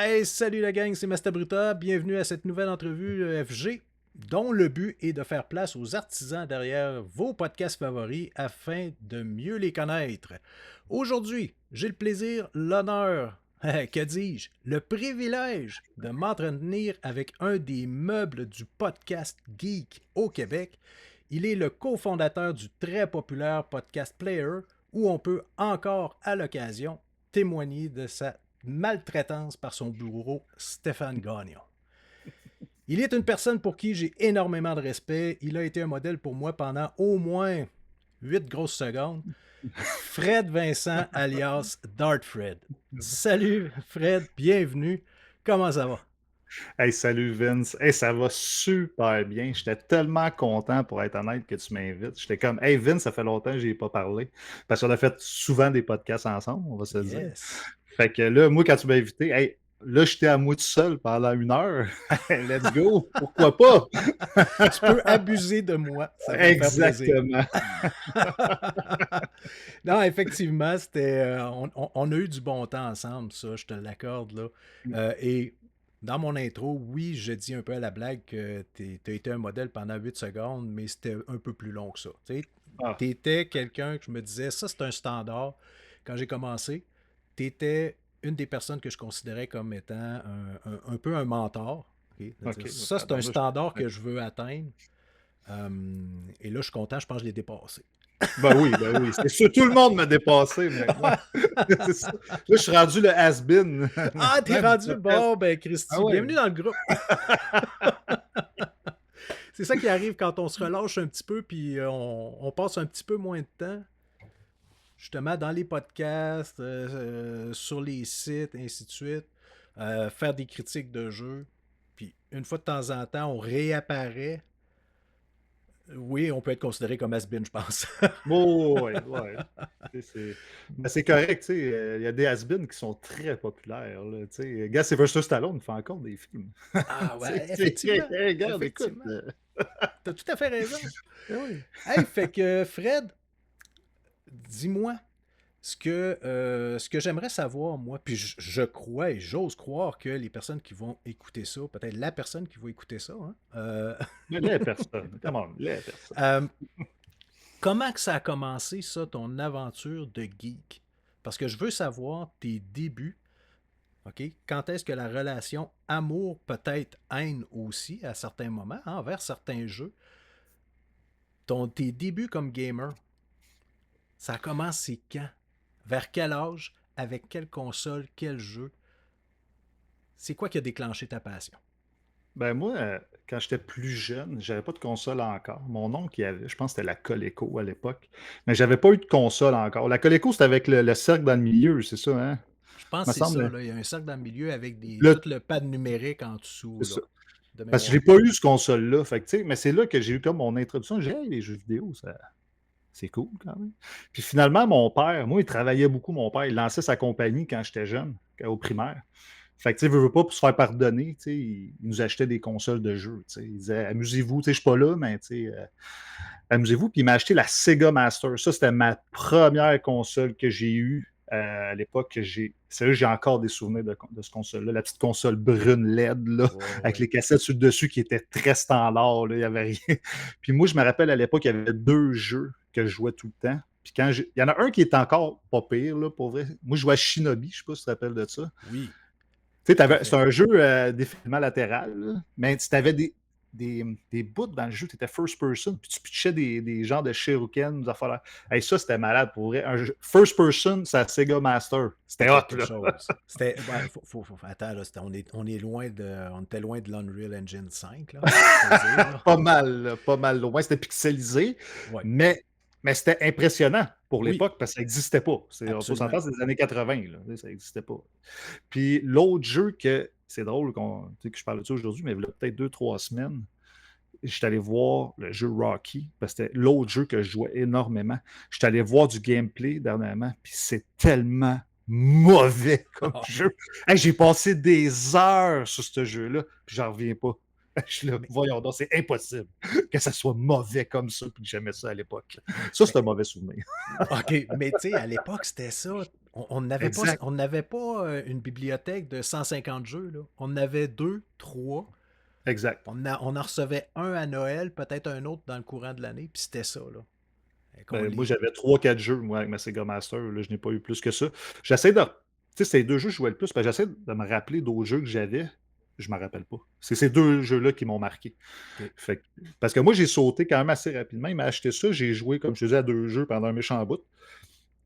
Hey, salut la gang, c'est Master Bruta. Bienvenue à cette nouvelle entrevue FG, dont le but est de faire place aux artisans derrière vos podcasts favoris afin de mieux les connaître. Aujourd'hui, j'ai le plaisir, l'honneur, que dis-je, le privilège de m'entretenir avec un des meubles du podcast geek au Québec. Il est le cofondateur du très populaire podcast Player, où on peut encore, à l'occasion, témoigner de sa maltraitance par son bourreau Stéphane Gagnon. Il est une personne pour qui j'ai énormément de respect. Il a été un modèle pour moi pendant au moins 8 grosses secondes. Fred Vincent, alias Dart Fred. Salut Fred, bienvenue. Comment ça va? Hey, salut Vince. Hey, ça va super bien. J'étais tellement content, pour être honnête, que tu m'invites. J'étais comme, hey Vince, ça fait longtemps que je n'y ai pas parlé. Parce qu'on a fait souvent des podcasts ensemble, on va se le dire. Yes. Fait que là, moi, quand tu m'as invité, hey, là, j'étais à moi tout seul pendant 1 heure. Let's go. Pourquoi pas? Tu peux abuser de moi, ça va me faire plaisir. Exactement. Non, effectivement, on a eu du bon temps ensemble, ça, je te l'accorde là. Et dans mon intro, oui, je dis un peu à la blague que tu as été un modèle pendant 8 secondes, mais c'était un peu plus long que ça. Ah, Tu étais quelqu'un que je me disais, ça c'est un standard. Quand j'ai commencé, tu étais une des personnes que je considérais comme étant un peu un mentor. Ok? De dire, OK. ça c'est un Tabarnouche. standard que je veux atteindre. Et là, je suis content, je pense que je l'ai dépassé. Ben oui, ben oui. C'est sûr, tout le monde m'a dépassé maintenant. C'est ça. Là, je suis rendu le has-been. Ah, t'es Maintenant, du rendu podcast. bon, ben Ah Christy, ouais. bienvenue dans le groupe. C'est ça qui arrive quand on se relâche un petit peu, puis on passe un petit peu moins de temps, justement, dans les podcasts, sur les sites, ainsi de suite, faire des critiques de jeux, puis une fois de temps en temps, on réapparaît. Oui, on peut être considéré comme has-been, je pense. Ouais, ouais. Ben, c'est correct, tu sais. Il y a des has-been qui sont très populaires, là, tu sais. Gars, Sylvester Stallone fait encore des films. Ah Tu sais, ouais, effectivement, regarde, écoute. effectivement. T'as tout à fait raison. Ben oui. Hey, fait que Fred, dis-moi, ce que j'aimerais savoir, moi, puis je crois et j'ose croire que les personnes qui vont écouter ça, peut-être la personne qui va écouter ça, hein, Mais les personnes, come on, les personnes. euh, comment que ça a commencé, ça, ton aventure de geek? Parce que je veux savoir tes débuts, OK? Quand est-ce que la relation amour, peut-être haine aussi, à certains moments, hein, envers certains jeux, tes débuts comme gamer, ça a commencé quand? Vers quel âge? Avec quelle console? Quel jeu? C'est quoi qui a déclenché ta passion? Ben moi, quand j'étais plus jeune, j'avais pas de console encore. Mon oncle, il avait, je pense que c'était la Coleco à l'époque. Mais j'avais pas eu de console encore. La Coleco, c'était avec le cercle dans le milieu, c'est ça, hein? Je pense Me que c'est ça, semble. là. Il y a un cercle dans le milieu avec Là, tout le pad numérique en dessous, c'est là, ça. de Parce que mémoire. j'ai pas eu ce console-là. Fait que, tu sais, mais c'est là que j'ai eu comme mon introduction. J'ai dit, hey, les jeux vidéo, ça, c'est cool quand même. Puis finalement, mon père, moi, il travaillait beaucoup, mon père. Il lançait sa compagnie quand j'étais jeune, au primaire. Fait que, tu sais, veut pas, pour se faire pardonner, tu sais, il nous achetait des consoles de jeux. Tu sais. Il disait, amusez-vous, tu sais, je suis pas là, mais tu sais, amusez-vous. Puis il m'a acheté la Sega Master. Ça, c'était ma première console que j'ai eue à l'époque. C'est là, j'ai encore des souvenirs de ce console-là. La petite console brune LED, là, Ouais, avec ouais. les cassettes sur le dessus qui étaient très standards. Là, il y avait rien. Puis moi, je me rappelle à l'époque, il y avait 2 jeux que je jouais tout le temps. Puis il y en a un qui est encore pas pire, là, pour vrai. Moi, je jouais à Shinobi, je sais pas si tu te rappelles de ça. Oui, Tu tout à sais, c'est fait. un jeu défilement latéral, là, mais tu avais des bouts dans le jeu, tu étais first person, puis tu pitchais des genres de shuriken, des affaires là. Hey, ça, c'était malade pour vrai. First person, c'est la Sega Master. C'était C'était hot, quelque là. chose. C'était. Ouais, attends, là, on était loin de l'Unreal Engine 5, là. Faut le dire, là. Pas mal, là, pas mal loin. C'était pixelisé, Ouais. mais, mais c'était impressionnant pour Oui, l'époque parce que ça n'existait pas. On faut absolument. s'entendre, c'est les années 80, là. Ça n'existait pas. Puis l'autre jeu que c'est drôle que je parle de ça aujourd'hui, mais il y a peut-être 2, 3 semaines, j'étais allé voir le jeu Rocky, parce que c'était l'autre jeu que je jouais énormément. J'étais allé voir du gameplay dernièrement, puis c'est tellement mauvais comme jeu. Hey, j'ai passé des heures sur ce jeu-là, puis j'en reviens pas. Je suis là, Mais, voyons donc, c'est impossible que ça soit mauvais comme ça, puis que j'aimais ça à l'époque. Ça, mais c'est un mauvais souvenir. OK, mais tu sais, à l'époque, c'était ça. On n'avait pas, Exact, on n'avait pas une bibliothèque de 150 jeux, là. On en avait deux, trois. exact. On en recevait un à Noël, peut-être un autre dans le courant de l'année, puis c'était ça, là. Fait qu'on Ben, moi, les... j'avais 3-4 jeux, moi, avec ma Sega Master. Là, je n'ai pas eu plus que ça. J'essaie de. Tu sais, c'est les 2 jeux que je jouais le plus. Ben, j'essaie de me rappeler d'autres jeux que j'avais. Je ne m'en rappelle pas. C'est ces 2 jeux-là qui m'ont marqué. OK. Fait parce que moi, j'ai sauté quand même assez rapidement. Il m'a acheté ça. J'ai joué, comme je disais, à 2 jeux pendant un méchant bout.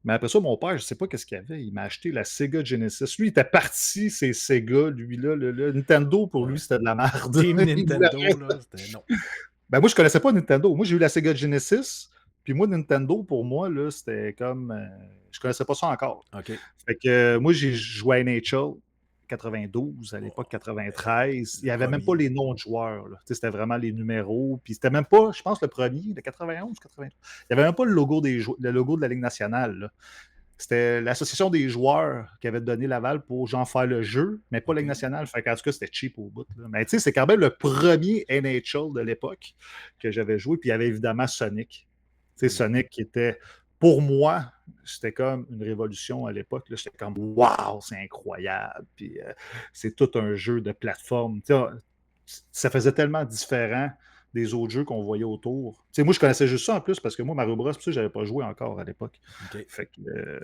Mais après ça, mon père, je ne sais pas qu'est-ce qu'il avait. Il m'a acheté la Sega Genesis. Lui, il était parti, c'est Sega, lui-là. Le Nintendo, pour lui, Ouais. c'était de la merde. Team Il voulait Nintendo, là, c'était non. ben moi, je connaissais pas Nintendo. Moi, j'ai eu la Sega Genesis. Puis moi, Nintendo, pour moi, là, c'était comme. Je connaissais pas ça encore. OK. Fait que moi, j'ai joué à NHL 92, à l'époque Oh, 93. Il le n'y avait même pas premier. les noms de joueurs. Là. Tu sais, c'était vraiment les numéros. Puis c'était même pas, je pense, le premier, le 91, 93. Il n'y avait même pas le logo, le logo de la Ligue nationale. Là. C'était l'association des joueurs qui avait donné l'aval pour genre faire le jeu, mais pas la OK. Ligue nationale. Fait qu'en tout cas, c'était cheap au bout. Là. Mais tu sais, c'est quand même le premier NHL de l'époque que j'avais joué. Puis il y avait évidemment Sonic. Tu sais, Oui. Sonic qui était, pour moi, c'était comme une révolution à l'époque. J'étais comme, waouh, c'est incroyable. Puis c'est tout un jeu de plateforme. Tu sais, ça faisait tellement différent des autres jeux qu'on voyait autour. Tu sais, moi, je connaissais juste ça en plus parce que moi, Mario Bros, ça, je n'avais pas joué encore à l'époque. OK. Fait que,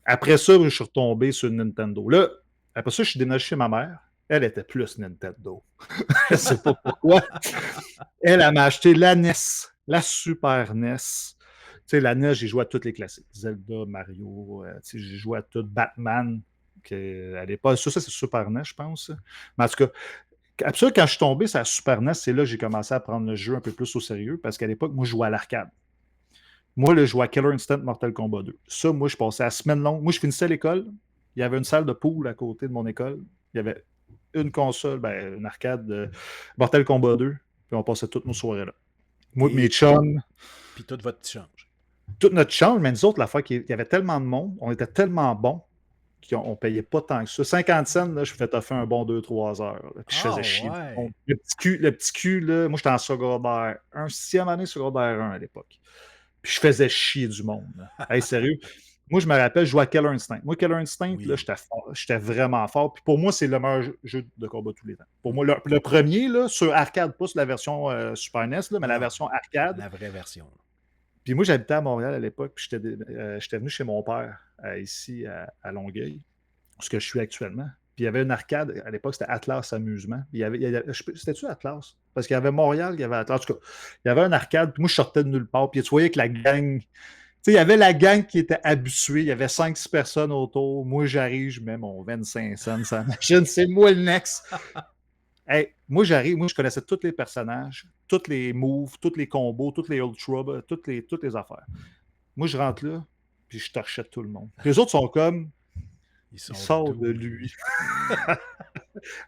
après ça, je suis retombé sur Nintendo. Là, après ça, je suis déménagé chez ma mère. Elle était plus Nintendo. Je ne sais pas pourquoi. Elle m'a acheté la NES, la Super NES. Tu sais, la NES, j'ai joué à tous les classiques. Zelda, Mario, j'ai joué à tout. Batman, à l'époque. Ça, c'est Super NES, je pense. Mais en tout cas, après ça, quand je suis tombé sur la Super NES, c'est là que j'ai commencé à prendre le jeu un peu plus au sérieux parce qu'à l'époque, moi, je jouais à l'arcade. Moi, là, je jouais à Killer Instinct Mortal Kombat 2. Ça, moi, je passais la semaine longue. Moi, je finissais l'école. Il y avait une salle de pool à côté de mon école. Il y avait une console, ben, une arcade de Mortal Kombat 2. Puis on passait toutes nos soirées là. Moi, mes Et chums, puis tout votre change. toute notre chambre, mais nous autres, la fois qu'il y avait tellement de monde, on était tellement bons qu'on ne payait pas tant que ça. 50 cents, là, je me faisais faire un bon 2-3 heures. Là, puis je Ah faisais chier du monde. ouais. Le petit cul, là, moi, j'étais en secondaire 1, 6e année secondaire 1 à l'époque. Puis je faisais chier du monde. Là. Hey, sérieux. Moi, je me rappelle, je jouais à Killer Instinct. Moi, Killer Instinct, là, Oui. j'étais vraiment fort. Puis pour moi, c'est le meilleur jeu de combat de tous les temps. Pour moi, le premier, là, sur arcade, pas sur la version Super NES, là, mais Non, la non. version arcade. La vraie version. Puis moi, j'habitais à Montréal à l'époque, puis j'étais venu chez mon père, ici, à Longueuil, où je suis actuellement. Puis il y avait une arcade, à l'époque, c'était Atlas Amusement. C'était-tu Atlas? Parce qu'il y avait Montréal, il y avait Atlas. En tout cas, il y avait un arcade, puis moi, je sortais de nulle part. Puis tu voyais que la gang. Tu sais, il y avait la gang qui était habituée. Il y avait 5-6 personnes autour. Moi, j'arrive, je mets mon 25 cents sur la machine. C'est moi le next. Hey, moi, j'arrive, moi, je connaissais tous les personnages, tous les moves, tous les combos, tous les ultra, toutes les affaires. Moi, je rentre là, puis je torchette tout le monde. Puis les autres sont comme, Ils il sont sort de doux, lui.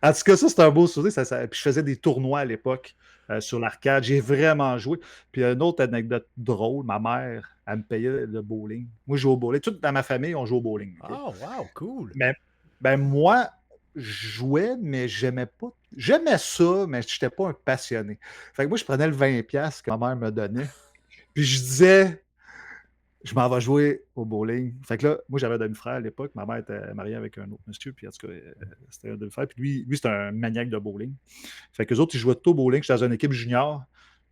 En tout cas, ça, c'est un beau souvenir. Puis je faisais des tournois à l'époque sur l'arcade. J'ai vraiment joué. Puis une autre anecdote drôle, ma mère, elle me payait le bowling. Moi, je jouais au bowling. Toute dans ma famille, on joue au bowling. Okay? Ah, wow, cool. Mais ben, moi, je jouais, mais j'aimais pas. J'aimais ça, mais je n'étais pas un passionné. Fait que moi, je prenais le 20$ que ma mère me donnait. Puis je disais, je m'en vais jouer au bowling. Fait que là, moi, j'avais un demi-frère à l'époque. Ma mère était mariée avec un autre monsieur. Puis en tout cas, c'était un demi-frère. Puis lui c'était un maniaque de bowling. Fait que les autres, ils jouaient tout au bowling. J'étais dans une équipe junior.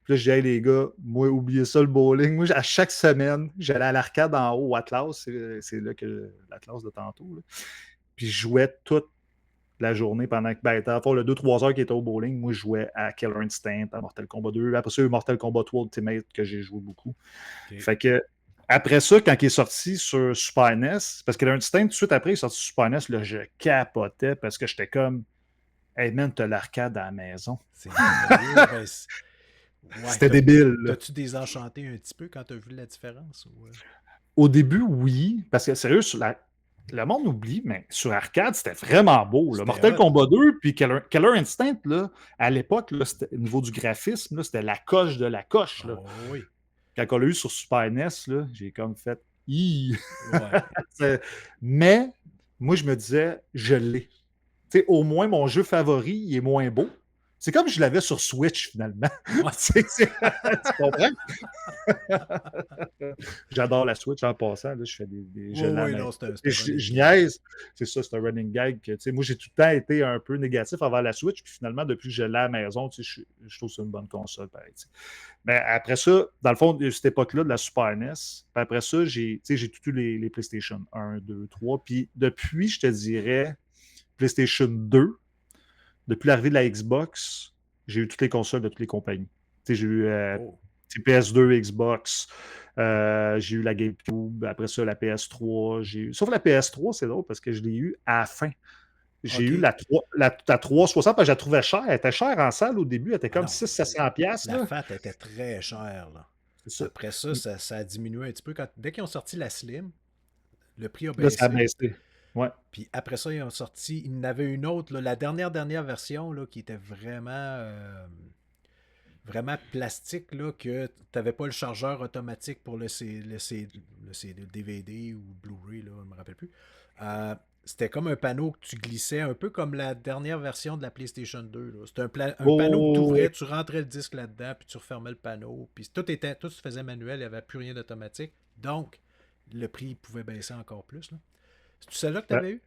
Puis là, je disais, hey, les gars, moi, oubliez ça, le bowling. Moi, à chaque semaine, j'allais à l'arcade en haut, au Atlas. C'est là que l'Atlas de tantôt. Là. Puis je jouais toute la journée pendant que, ben, le 2-3 heures qui était au bowling, moi, je jouais à Killer Instinct, à Mortal Kombat 2. Après ça, Mortal Kombat 3 Ultimate que j'ai joué beaucoup. OK. Fait que, après ça, quand il est sorti sur Super NES, parce que Killer Instinct, tout de suite après, il est sorti sur Super NES, là, je capotais parce que j'étais comme, hey man, t'as l'arcade à la maison. C'est merveilleux. Ben, ouais, C'était débile. Là. T'as-tu désenchanté un petit peu quand t'as vu la différence? Ou... Au début, oui, parce que sérieux, le monde oublie, mais sur arcade, c'était vraiment beau. Là. Mortal hot. Kombat 2 puis Killer Instinct, là, à l'époque, là, au niveau du graphisme, là, c'était la coche de la coche. Là. Oh, oui. Quand on l'a eu sur Super NES, là, j'ai comme fait Ouais. Mais moi, je me disais, je l'ai. T'sais, au moins, mon jeu favori, il est moins beau. C'est comme je l'avais sur Switch, finalement. Ouais. Tu comprends? J'adore la Switch en passant. Là, je fais je Oui, l'amène. non, c'est un running Je gag. niaise. C'est ça, c'est un running gag. Moi, j'ai tout le temps été un peu négatif envers la Switch. Puis finalement, depuis que je l'ai à la maison, je trouve que c'est une bonne console, pareil. Mais après ça, dans le fond, de cette époque-là, de la Super NES, puis après ça, j'ai tout eu les PlayStation 1, 2, 3. Puis depuis, je te dirais, PlayStation 2, depuis l'arrivée de la Xbox, j'ai eu toutes les consoles de toutes les compagnies. J'ai eu Oh, PS2, Xbox, j'ai eu la GameCube, après ça, la PS3. Sauf la PS3, c'est drôle parce que je l'ai eu à la fin. J'ai eu OK. la 360 parce que je la trouvais chère. Elle était chère en salle au début. Elle était Ah comme non, 600-700$. la Là. FAT était très chère, là. C'est ça. Après ça, ça a diminué un petit peu. Dès qu'ils ont sorti la Slim, le prix a Là, ça a baissé. baissé. Ouais. Puis après ça, ils ont sorti. Il y en avait une autre, là, la dernière version, là, qui était vraiment plastique, là, que tu n'avais pas le chargeur automatique pour le DVD ou Blu-ray, là, je ne me rappelle plus. C'était comme un panneau que tu glissais, un peu comme la dernière version de la PlayStation 2. Là. C'était un panneau que tu Oh, ouvrais, tu rentrais le disque là-dedans, puis tu refermais le panneau. Puis tout se faisait manuel, il n'y avait plus rien d'automatique. Donc, le prix pouvait baisser encore plus. Là. C'est celle-là que tu avais eu?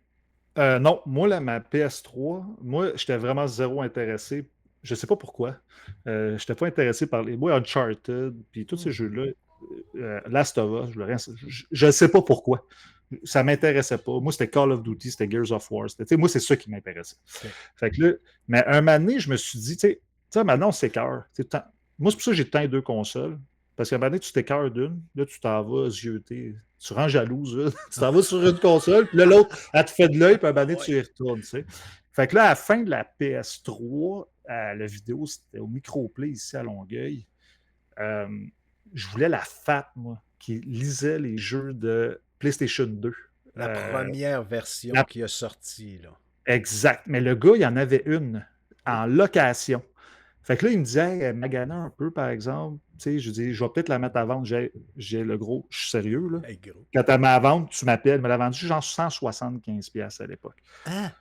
non, moi, là, ma PS3, moi, j'étais vraiment zéro intéressé. Je sais pas pourquoi. Je n'étais pas intéressé par les. Moi, Uncharted, puis tous ces Hmm. jeux-là, Last of Us, je ne sais pas pourquoi. Ça ne m'intéressait pas. Moi, c'était Call of Duty, c'était Gears of War. Moi, c'est ça qui m'intéressait. OK. Fait que là, mais un moment donné, je me suis dit, tu sais, maintenant, on s'écœure. Moi, c'est pour ça que j'ai tant deux consoles. Parce qu'à un moment donné, tu t'écœures d'une, là, tu t'en vas zioter. Tu rends jalouse, là. Tu t'en vas sur une console, puis là, l'autre, elle te fait de l'œil, puis à un moment donné, tu y retournes, tu sais. Fait que là, à la fin de la PS3, la vidéo, c'était au Microplay ici à Longueuil. Euh, je voulais la FAT, moi, qui lisait les jeux de PlayStation 2. La première version La- qui a sorti, là. Exact. Mais le gars, il y en avait une en location. Fait que là, il me disait, hey, Magana un peu, par exemple. Tu sais, je dis, je vais peut-être la mettre à vendre. J'ai le gros, je suis sérieux, là. Hey, gros. Quand elle m'a à vendre, tu m'appelles. Elle me l'a vendu genre 175$ à l'époque. Ah!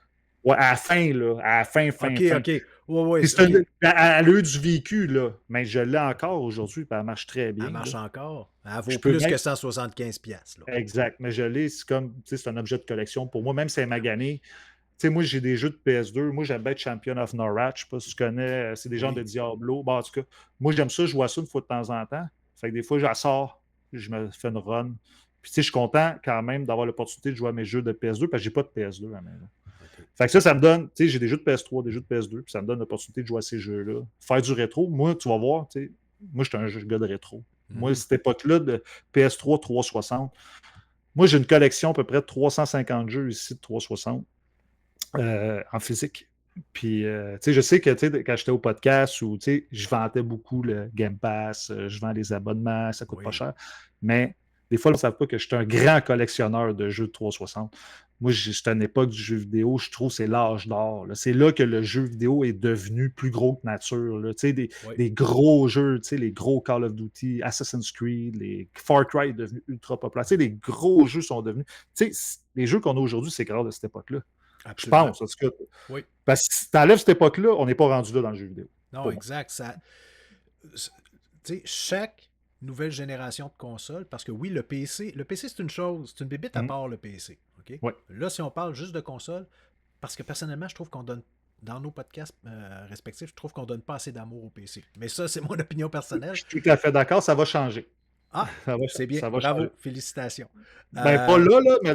Ouais, à la fin, là. À la fin, OK, fin. OK. Ouais, ouais, Puis OK. elle a eu du vécu, là. Mais je l'ai encore aujourd'hui, puis elle marche très Elle bien, là. marche encore. Elle Je vaut peux plus même. que 175$, là. Exact. Mais je l'ai, c'est comme, tu sais, c'est un objet de collection. Pour moi, même si elle m'a gagné, tu sais, moi, j'ai des jeux de PS2. Moi, j'aime bien être Champion of Norwich. Je sais pas si tu connais. C'est des gens de Oui. Diablo. Bon, en tout cas, moi, j'aime ça. Je vois ça une fois de temps en temps. Fait que des fois, je la sors. Je me fais une run. Puis, tu sais, je suis content quand même d'avoir l'opportunité de jouer à mes jeux de PS2 parce que j'ai pas de PS2 à la maison. OK. Fait que ça me donne. Tu sais, j'ai des jeux de PS3, des jeux de PS2. Puis, ça me donne l'opportunité de jouer à ces jeux-là. Faire du rétro. Moi, tu vas voir, tu sais, moi, je suis un gars de rétro. Moi, Mhm. cette époque-là de PS3 360, moi, j'ai une collection à peu près de 350 jeux ici de 360 en physique. Puis, tu sais, je sais que quand j'étais au podcast, où, je vantais beaucoup le Game Pass, je vends les abonnements, ça coûte pas Oui. cher. Mais des fois, ils ne savent pas que je suis un grand collectionneur de jeux de 360. Moi, c'est une époque du jeu vidéo, je trouve que c'est l'âge d'or. C'est là que le jeu vidéo est devenu plus gros que nature. Là. Oui. Des gros jeux, les gros Call of Duty, Assassin's Creed, les Far Cry est devenu ultra populaire. Les gros jeux sont devenus. Les jeux qu'on a aujourd'hui, c'est grâce à cette époque-là. Je Absolument. pense, en tout cas. Oui. Parce que si tu enlèves cette époque-là, on n'est pas rendu là dans le jeu vidéo. Non, Pour moi. exact. Tu sais, chaque nouvelle génération de consoles, parce que oui, le PC c'est une chose, c'est une bébite à part le PC. OK? Ouais. Là, si on parle juste de console, parce que personnellement, je trouve qu'on donne, dans nos podcasts respectifs, je trouve qu'on donne pas assez d'amour au PC. Mais ça, c'est mon opinion personnelle. Je suis tout à fait d'accord, ça va changer. Ah, Ça va, c'est bien. ça va changer. Bravo. Félicitations. Ben, pas là, mais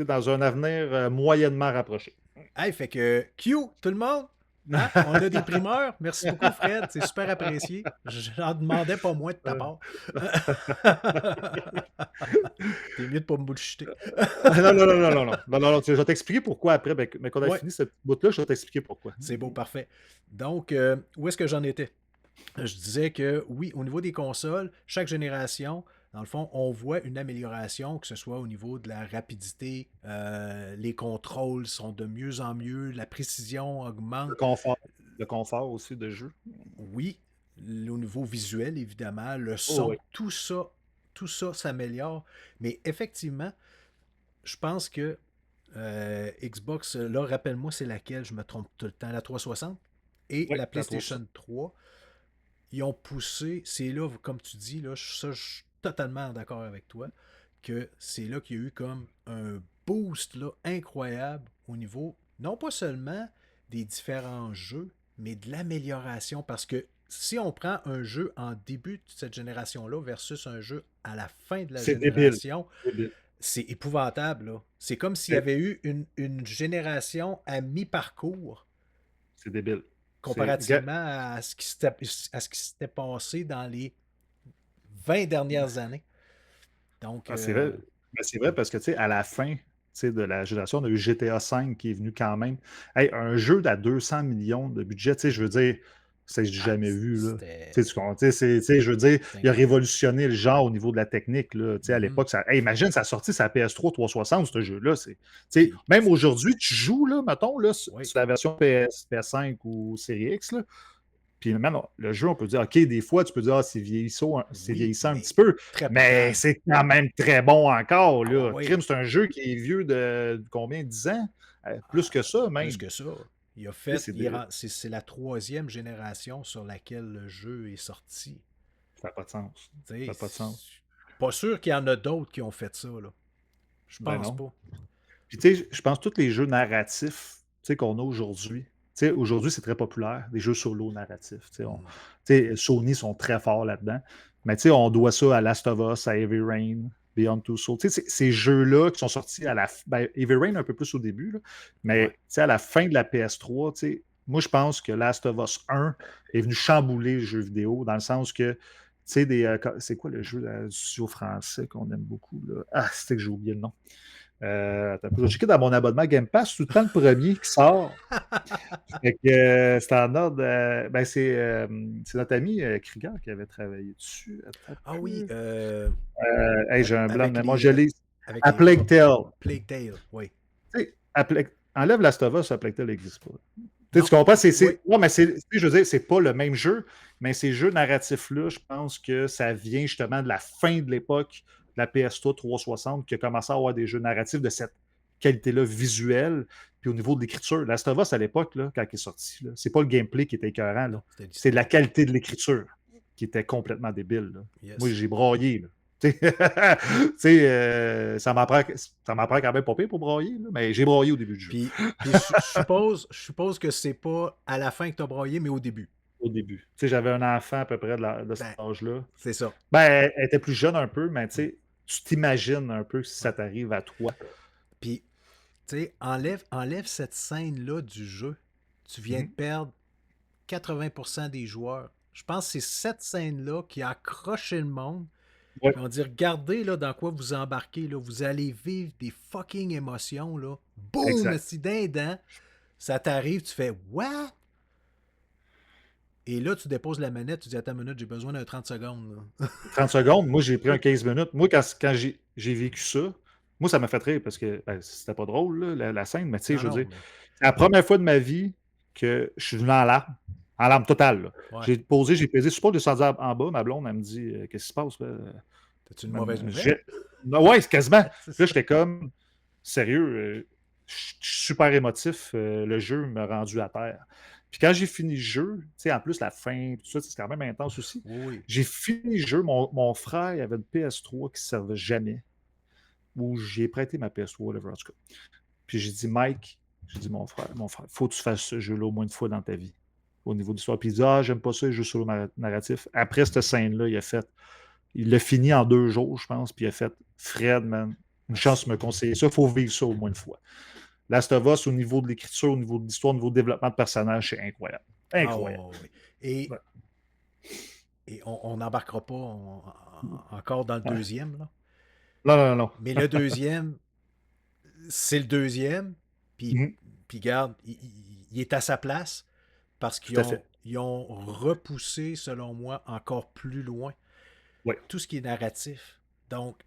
dans un avenir moyennement rapproché. Hey, fait que Q, tout le monde, hein? On a des primeurs. Merci beaucoup, Fred. C'est super apprécié. J'en demandais pas moins de ta part. T'es mieux de pas me bullshiter. Non, je vais t'expliquer pourquoi après. Mais quand on a Ouais, fini cette bout-là, je vais t'expliquer pourquoi. c'est beau, parfait. Donc, où est-ce que j'en étais? Je disais que oui, au niveau des consoles, chaque génération, dans le fond, on voit une amélioration, que ce soit au niveau de la rapidité, les contrôles sont de mieux en mieux, la précision augmente. Le confort aussi de jeu. Oui, au niveau visuel, évidemment, le Oh, son, oui. tout ça s'améliore. Mais effectivement, je pense que Xbox, là, rappelle-moi, c'est laquelle, je me trompe tout le temps, la 360? et Oui, la la 3. PlayStation 3, ils ont poussé, c'est là, comme tu dis, là, ça, je suis totalement d'accord avec toi, que c'est là qu'il y a eu comme un boost là, incroyable au niveau, non pas seulement des différents jeux, mais de l'amélioration. Parce que si on prend un jeu en début de cette génération-là versus un jeu à la fin de la C'est débile. génération, C'est débile. c'est épouvantable. Là. C'est comme s'il y C'est avait eu une génération à mi-parcours c'est débile. comparativement à ce qui s'était passé dans les 20 dernières années. Donc, Ah, c'est vrai. Ben, c'est vrai parce que, tu sais, à la fin, tu sais, de la génération, on a eu GTA V qui est venu quand même. Hey, un jeu d'à 200 millions de budget, tu sais, je veux dire, c'est que j'ai jamais vu, là. Tu sais, c'était tu sais, je veux dire, il a incroyable. révolutionné le genre au niveau de la technique, là. Tu sais, à Mhm. l'époque, ça... Hey, imagine, ça a sorti sa PS3 360, ce jeu-là. Tu sais, Puis, même aujourd'hui, tu joues, là, mettons, là, sur oui, la version PS5 ou Series X, là, puis même le jeu, on peut dire, OK, des fois, tu peux dire, ah, c'est oui, vieillissant un mais petit peu, très mais potable. c'est quand même très bon encore, Ah là. oui, Crime, c'est un jeu qui est vieux de combien, 10 ans? Plus que ça, plus même. que ça. Il a Tu sais, fait, c'est la troisième génération sur laquelle le jeu est sorti. ça n'a pas de sens. Tu Ça sais, n'a pas de sens. pas sûr qu'il y en a d'autres qui ont fait ça, là. Je Ben pense non. pas. Puis, tu sais, je pense que tous les jeux narratifs, tu sais, qu'on a aujourd'hui, tu sais, aujourd'hui, c'est très populaire, des jeux solo narratifs. Mhm. Tu sais, Sony sont très forts là-dedans. Mais tu sais, on doit ça à Last of Us, à Heavy Rain, Beyond Two Souls. Tu sais, ces jeux-là qui sont sortis à la ben, Heavy Rain un peu plus au début, là, mais Ouais. tu sais, à la fin de la PS3, tu sais, moi, je pense que Last of Us 1 est venu chambouler le jeu vidéo dans le sens que, tu sais, c'est quoi le jeu du studio français qu'on aime beaucoup, là? Ah, c'était que j'ai oublié le nom. Attends, je vais checker dans mon abonnement Game Pass, tout le temps le premier qui sort. Fait que c'est en ordre. Ben c'est notre ami Krieger qui avait travaillé dessus. Attends un Ah oui, peu. Hey, j'ai un blanc de avec mémoire. les, Je lis. avec À les Plague Tale. Plague Tale, oui. Tu sais, enlève Last of Us, à Plague Tale n'existe pas. Tu sais, Non, tu comprends? oui, Non, mais je veux dire, c'est pas le même jeu, mais ces jeux narratifs-là, je pense que ça vient justement de la fin de l'époque de la PS3 360 qui a commencé à avoir des jeux narratifs de cette qualité-là visuelle, puis au niveau de l'écriture. Last of Us, à l'époque, là, quand il est sorti, là, c'est pas le gameplay qui était écœurant, là. non, c'était C'est la l'histoire. qualité de l'écriture qui était complètement débile, là. Moi, Yes. j'ai braillé, là. Tu sais, ça m'en prend quand même pas pire pour brailler, là, mais j'ai braillé au début du jeu. Puis je suppose que c'est pas à la fin que tu as broyé, mais au début. Au début. Tu sais, j'avais un enfant à peu près de cet Ben, âge-là. c'est ça. Ben, elle était plus jeune un peu, mais tu Mm. sais, tu t'imagines un peu si Ouais. ça t'arrive à toi. Puis, tu sais, enlève cette scène-là du jeu. Tu viens de Mhm. perdre 80% des joueurs. Je pense que c'est cette scène-là qui a accroché le monde. Ouais, Puis on dit, regardez là, dans quoi vous embarquez. Là. Vous allez vivre des fucking émotions. Là. Boum! exact. Si d'un dent, ça t'arrive, tu fais What? Et là, tu déposes la manette, tu dis attends une minute, j'ai besoin d'un 30 secondes. Là. 30 secondes, moi, j'ai pris un 15 minutes. Moi, quand j'ai vécu ça, moi, ça m'a fait rire parce que ben, c'était pas drôle, là, la scène, mais tu sais, Non, je veux non, dire, mais. c'est la première fois de ma vie que je suis venu en larmes totale. Là. Ouais. J'ai pesé, je suis pas descendu en bas, ma blonde, elle me dit qu'est-ce qui se passe là? T'as-tu une Même, mauvaise nouvelle? ouais, c'est quasiment. C'est Là, ça. j'étais comme, sérieux, je suis super émotif. Le jeu m'a rendu à terre. Puis quand j'ai fini le jeu, tu sais, en plus, la fin, tout ça, c'est quand même intense aussi. Oui, oui. J'ai fini le jeu. Mon frère, il avait une PS3 qui ne servait jamais. Ou j'ai prêté ma PS3, whatever, en tout cas. Puis j'ai dit, Mike, j'ai dit, mon frère, faut que tu fasses ce jeu-là au moins une fois dans ta vie, au niveau de l'histoire. Puis il dit, ah, j'aime pas ça, les jeux solo narratif. Après cette scène-là, il l'a fini en 2 jours, je pense, puis il a fait Fred, man, une Ah, chance de me conseiller ça, il faut vivre ça au moins une fois. Last of Us, au niveau de l'écriture, au niveau de l'histoire, au niveau du développement de personnages, c'est incroyable. ah, ouais, Incroyable. ouais, ouais. Et, Ouais. et on n'embarquera pas encore dans le Ouais. deuxième, là. Non, non, non. Mais le deuxième, c'est le deuxième. Puis, Mhm. puis garde, il est à sa place parce Tout à fait. ils ont repoussé, selon moi, encore plus loin Ouais. tout ce qui est narratif. Donc,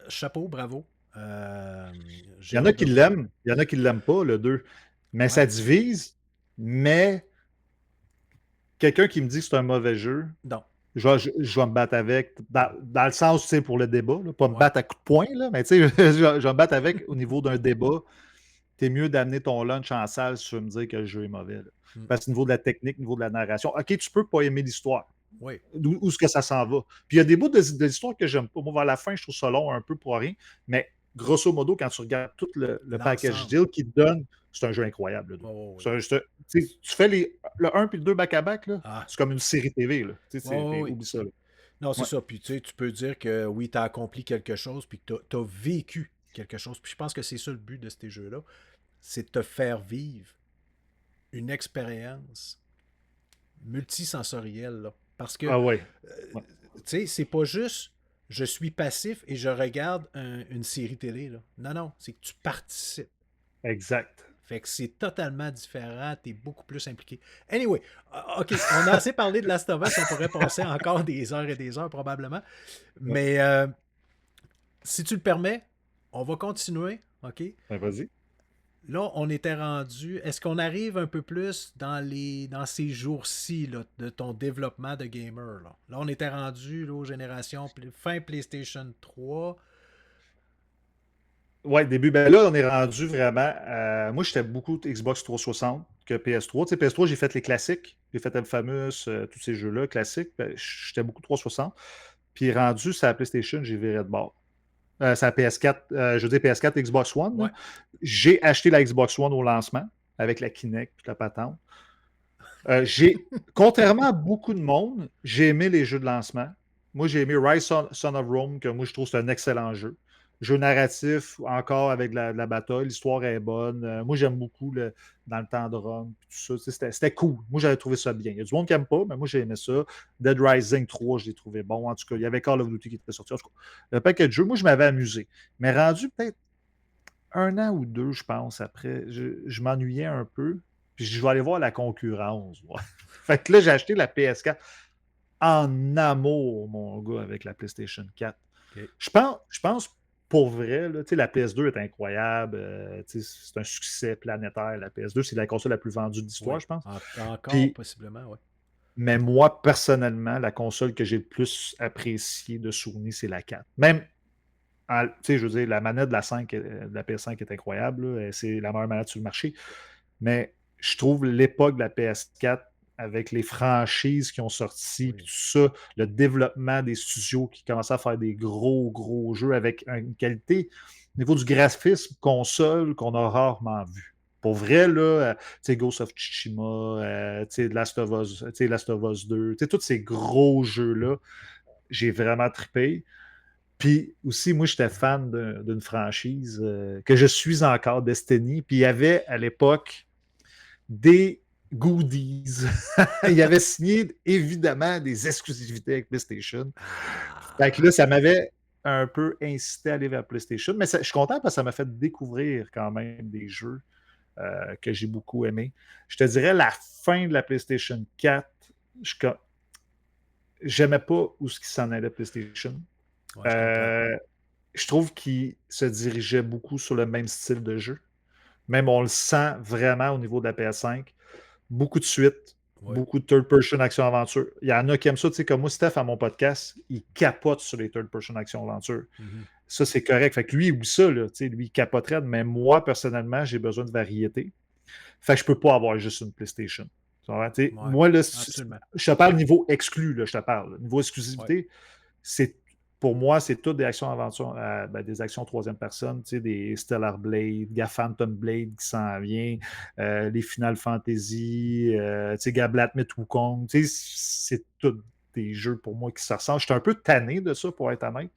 chapeau, bravo. Il y J'ai en a hâte de qui voir. l'aiment, il y en a qui ne l'aiment pas, le 2. Mais Ouais. ça divise. Mais quelqu'un qui me dit que c'est un mauvais jeu, Non. je vais me battre avec, dans le sens, tu sais, pour le débat, là, pas me Ouais. battre à coups de poing, là, mais tu sais, je vais me battre avec au niveau d'un débat. t'es mieux d'amener ton lunch en salle si tu veux me dire que le jeu est mauvais. Là. Mm. Parce que niveau de la technique, niveau de la narration, OK, tu peux pas aimer l'histoire. Oui. Où est-ce que ça s'en va? Puis il y a des bouts de l'histoire que j'aime pas. Moi, vers la fin, je trouve ça long un peu pour rien. Mais grosso modo, quand tu regardes tout le package L'ensemble. deal qu'il te donne, c'est un jeu incroyable. Là. Oh, oui. Tu fais le 1 puis le 2 back-à-back, là, Ah. c'est comme une série TV. Là. Oui. Oublie ça. Là. Non, c'est Ouais. ça. Puis tu peux dire que oui, tu as accompli quelque chose, puis que tu as vécu quelque chose. Puis je pense que c'est ça le but de ces jeux-là, c'est de te faire vivre une expérience multisensorielle. Là. Parce que, Ah ouais. Ouais. tu sais, c'est pas juste je suis passif et je regarde une série télé. Là. Non, non, c'est que tu participes. Exact. Fait que c'est totalement différent, t'es beaucoup plus impliqué. Anyway, OK, on a assez parlé de Last of Us, on pourrait passer encore des heures et des heures probablement. Ouais. Mais si tu le permets, on va continuer, OK? Ben, vas-y. Là, on était rendu. Est-ce qu'on arrive un peu plus dans ces jours-ci là, de ton développement de gamer? Là on était rendu là, aux générations fin PlayStation 3. Ouais, début. Ben là, on est rendu vraiment. Moi, j'étais beaucoup Xbox 360 que PS3. Tu sais, PS3, j'ai fait les classiques. J'ai fait Infamous, tous ces jeux-là classiques. Ben, j'étais beaucoup 360. Puis rendu sur la PlayStation, j'ai viré de bord. C'est la PS4, je veux dire PS4 Xbox One. Ouais. J'ai acheté la Xbox One au lancement avec la Kinect, toute la patente. Contrairement à beaucoup de monde, j'ai aimé les jeux de lancement. Moi, j'ai aimé Rise Son of Rome, que moi, je trouve que c'est un excellent jeu. Jeu narratif, encore avec de la bataille, l'histoire est bonne. Moi, j'aime beaucoup dans le temps de Rome, tout ça. C'était cool. Moi, j'avais trouvé ça bien. Il y a du monde qui n'aime pas, mais moi, j'ai aimé ça. Dead Rising 3, je l'ai trouvé bon. En tout cas, il y avait Call of Duty qui était sorti. En tout cas, le paquet de jeux, moi, je m'avais amusé. Mais rendu peut-être 1 an ou 2, je pense, après, je m'ennuyais un peu. Puis je vais aller voir la concurrence. Ouais. Fait que là, j'ai acheté la PS4 en amour, mon gars, avec la PlayStation 4. Okay. Je pense pour vrai, là, la PS2 est incroyable. C'est un succès planétaire. La PS2, c'est la console la plus vendue de l'histoire, Oui. je pense. Encore, Puis, possiblement, oui. mais moi, personnellement, la console que j'ai le plus appréciée de Sony, c'est la 4. Même, je veux dire, la manette de la PS5 est incroyable. Là, c'est la meilleure manette sur le marché. Mais je trouve l'époque de la PS4 avec les franchises qui ont sorti, puis tout ça, le développement des studios qui commençaient à faire des gros jeux avec une qualité au niveau du graphisme console qu'on a rarement vu. Pour vrai, là, Ghost of Tsushima, Last of Us 2, tous ces gros jeux-là, j'ai vraiment trippé. Puis aussi, moi, j'étais fan d'une franchise que je suis encore, Destiny. Puis il y avait à l'époque des goodies. Il avait signé évidemment des exclusivités avec PlayStation. Fait que là, ça m'avait un peu incité à aller vers PlayStation. Mais je suis content parce que ça m'a fait découvrir quand même des jeux que j'ai beaucoup aimés. Je te dirais, la fin de la PlayStation 4, j'aimais pas où ce qui s'en allait PlayStation. Ouais, je trouve qu'il se dirigeait beaucoup sur le même style de jeu. Même on le sent vraiment au niveau de la PS5. Beaucoup de suites, beaucoup de third-person action-aventure. Il y en a qui aiment ça, tu sais, comme moi, Steph, à mon podcast, il capote sur les third-person action-aventure. Mm-hmm. Ça, c'est correct. Fait que lui, il oublie ça, là, tu sais, lui, il capoterait, mais moi, personnellement, j'ai besoin de variété. Fait que je peux pas avoir juste une PlayStation. Moi, là, je te parle niveau exclu, là, je te parle. Niveau exclusivité, c'est pour moi, c'est toutes des actions-aventures, des actions troisième personne, des Stellar Blade, Phantom Blade qui s'en vient, les Final Fantasy, Gablat Myth Wukong, c'est tous des jeux pour moi qui se ressemblent. Je suis un peu tanné de ça, pour être honnête.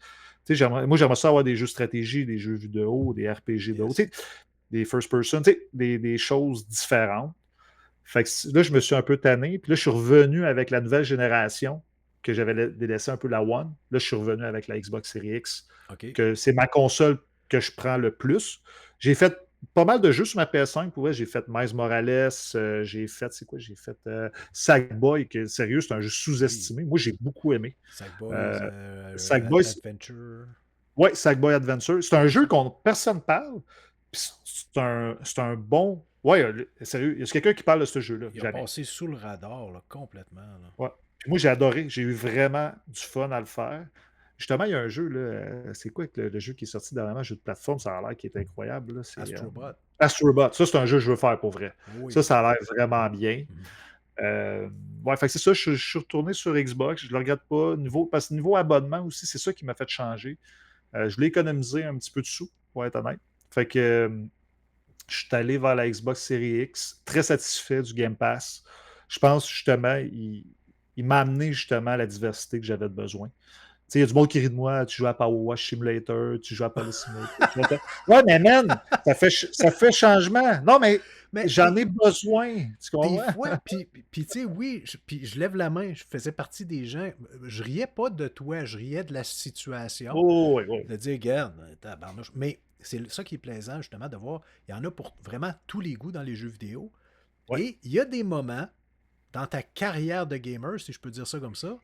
Moi, j'aimerais ça avoir des jeux de stratégie, des jeux vidéo, des RPG de haut, des first person, des choses différentes. Fait que là, je me suis un peu tanné. Puis là, je suis revenu avec la nouvelle génération que j'avais délaissé un peu la One. Là, je suis revenu avec la Xbox Series X, que c'est ma console que je prends le plus. J'ai fait pas mal de jeux sur ma PS5. Pour vrai, j'ai fait Miles Morales, j'ai fait, Sackboy, que sérieux, c'est un jeu sous-estimé. Moi, j'ai beaucoup aimé. Sackboy Adventure. Oui, Sackboy Adventure. C'est un jeu qu'on personne parle. C'est un bon... Ouais, sérieux, il y a quelqu'un qui parle de ce jeu-là. Il a passé sous le radar, là, complètement. Là. Ouais. Puis moi, j'ai adoré. J'ai eu vraiment du fun à le faire. Justement, il y a un jeu, là, c'est quoi le jeu qui est sorti dernièrement, jeu de plateforme, ça a l'air qui est incroyable, là, c'est Astrobot. Astrobot. Ça, c'est un jeu que je veux faire pour vrai. Oui. Ça a l'air vraiment bien. Mhm. Ouais, fait que c'est ça, je suis retourné sur Xbox, je le regarde pas. Parce que niveau abonnement aussi, c'est ça qui m'a fait changer. Je voulais économiser un petit peu de sous, pour être honnête. Fait que je suis allé vers la Xbox Series X, très satisfait du Game Pass. Je pense justement, il m'a amené justement à la diversité que j'avais besoin. Tu sais, il y a du monde qui rit de moi, tu joues à Power Wash Simulator, tu joues à Police Simulator. Ouais, mais man, ça fait changement. Non, mais Mais j'en ai besoin. Tu des comprends? fois, puis tu sais, oui, puis je lève la main, je faisais partie des gens, je riais pas de toi, je riais de la situation, Oh, oui, oui. de dire, regarde, tabarnouche. Mais c'est ça qui est plaisant, justement, de voir, il y en a pour vraiment tous les goûts dans les jeux vidéo. Ouais. Et il y a des moments dans ta carrière de gamer, si je peux dire ça comme ça,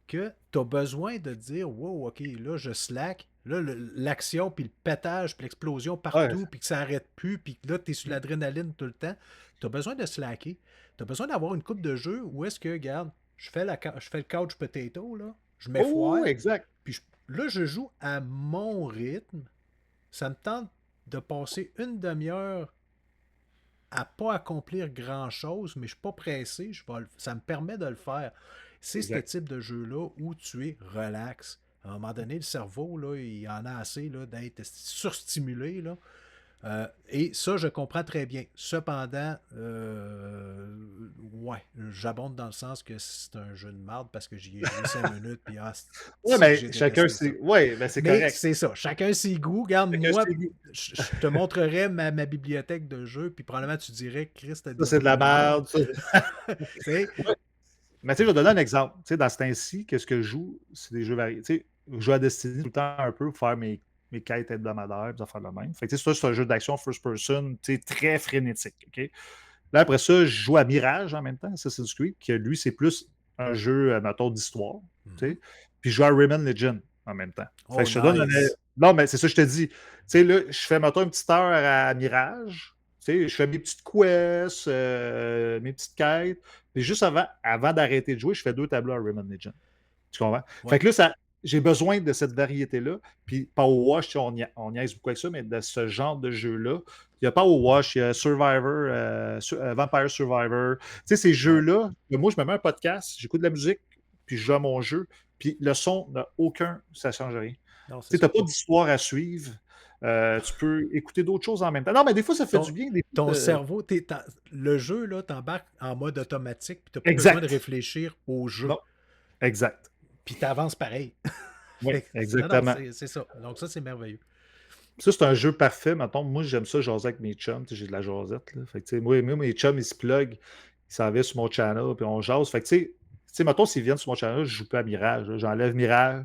que tu as besoin de dire, wow, ok, là, je slack. Là, l'action, puis le pétage, puis l'explosion Ouais. partout, puis que ça arrête plus, puis que là, tu es sur l'adrénaline tout le temps. Tu as besoin de slacker. Tu as besoin d'avoir une coupe de jeu où est-ce que, regarde, je fais le couch potato, là, je Oh, m'effoire, exact. puis là, je joue à mon rythme. Ça me tente de passer une demi-heure à pas accomplir grand-chose, mais je suis pas pressé, ça me permet de le faire. C'est ce Exact. type de jeu-là où tu es relax. À un moment donné, le cerveau, là, il en a assez là, d'être surstimulé. Là. Et ça, je comprends très bien. Cependant, ouais, j'abonde dans le sens que c'est un jeu de marde parce que j'y ai joué 5 minutes, puis Ouais, c'est que mais j'ai chacun, détesté ça. c'est. Ouais, mais c'est Mais correct. c'est ça, chacun ses goûts. Regarde, Chacun moi, ses goûts. je te montrerai ma bibliothèque de jeux, puis probablement tu dirais, Chris, t'as Ça, des c'est de goûts la de marde. merde. Tu sais? Ouais. Mais tu sais, je vais te donner un exemple. Tu sais, dans ce temps-ci, qu'est-ce que je joue? C'est des jeux variés. Tu sais, je joue à Destiny tout le temps un peu pour faire mes quêtes hebdomadaires, pour faire le même. Fait que, tu sais, ça, c'est un jeu d'action first person, tu sais, très frénétique. OK? Là, après ça, je joue à Mirage en même temps, Assassin's Creed, qui lui, c'est plus un jeu, mettons, d'histoire. Tu Mhm. sais. Puis je joue à Rayman Legend en même temps. Fait Oh, que je te donne un. nice. Non, mais c'est ça que je te dis. Tu sais, là, je fais, mettons, une petite heure à Mirage. Tu sais, je fais mes petites quests, mes petites quêtes. Puis juste avant d'arrêter de jouer, je fais 2 tableaux à Rayman Legend. Tu comprends? Fait Ouais. que là, j'ai besoin de cette variété-là. Puis Power Wash, tu sais, on niaise beaucoup avec ça, mais de ce genre de jeu-là, il y a Power Wash, il y a Survivor, Vampire Survivor. Tu sais, ces Ouais. jeux-là, moi, je me mets un podcast, j'écoute de la musique, puis je joue à mon jeu, puis le son n'a aucun, ça ne change rien. Tu Non, c'est sais, tu ça. n'as pas d'histoire à suivre. Tu peux écouter d'autres choses en même temps. Non, mais des fois, ça fait Ton, du bien. ton cerveau, le jeu, là, t'embarques en mode automatique, puis t'as pas besoin de Exact. réfléchir au jeu. Non, exact. Puis t'avances pareil. Oui, Non, exactement. c'est ça. Donc ça, c'est merveilleux. Ça, c'est un jeu parfait. Mettons, moi, j'aime ça jaser avec mes chums. Tu sais, j'ai de la jasette. Là. Fait que, tu sais, moi, mes chums, ils se pluguent. Ils s'en viennent sur mon channel, puis on jase. Fait que, tu sais, mettons, s'ils viennent sur mon channel, je joue pas à Mirage. Là. J'enlève Mirage.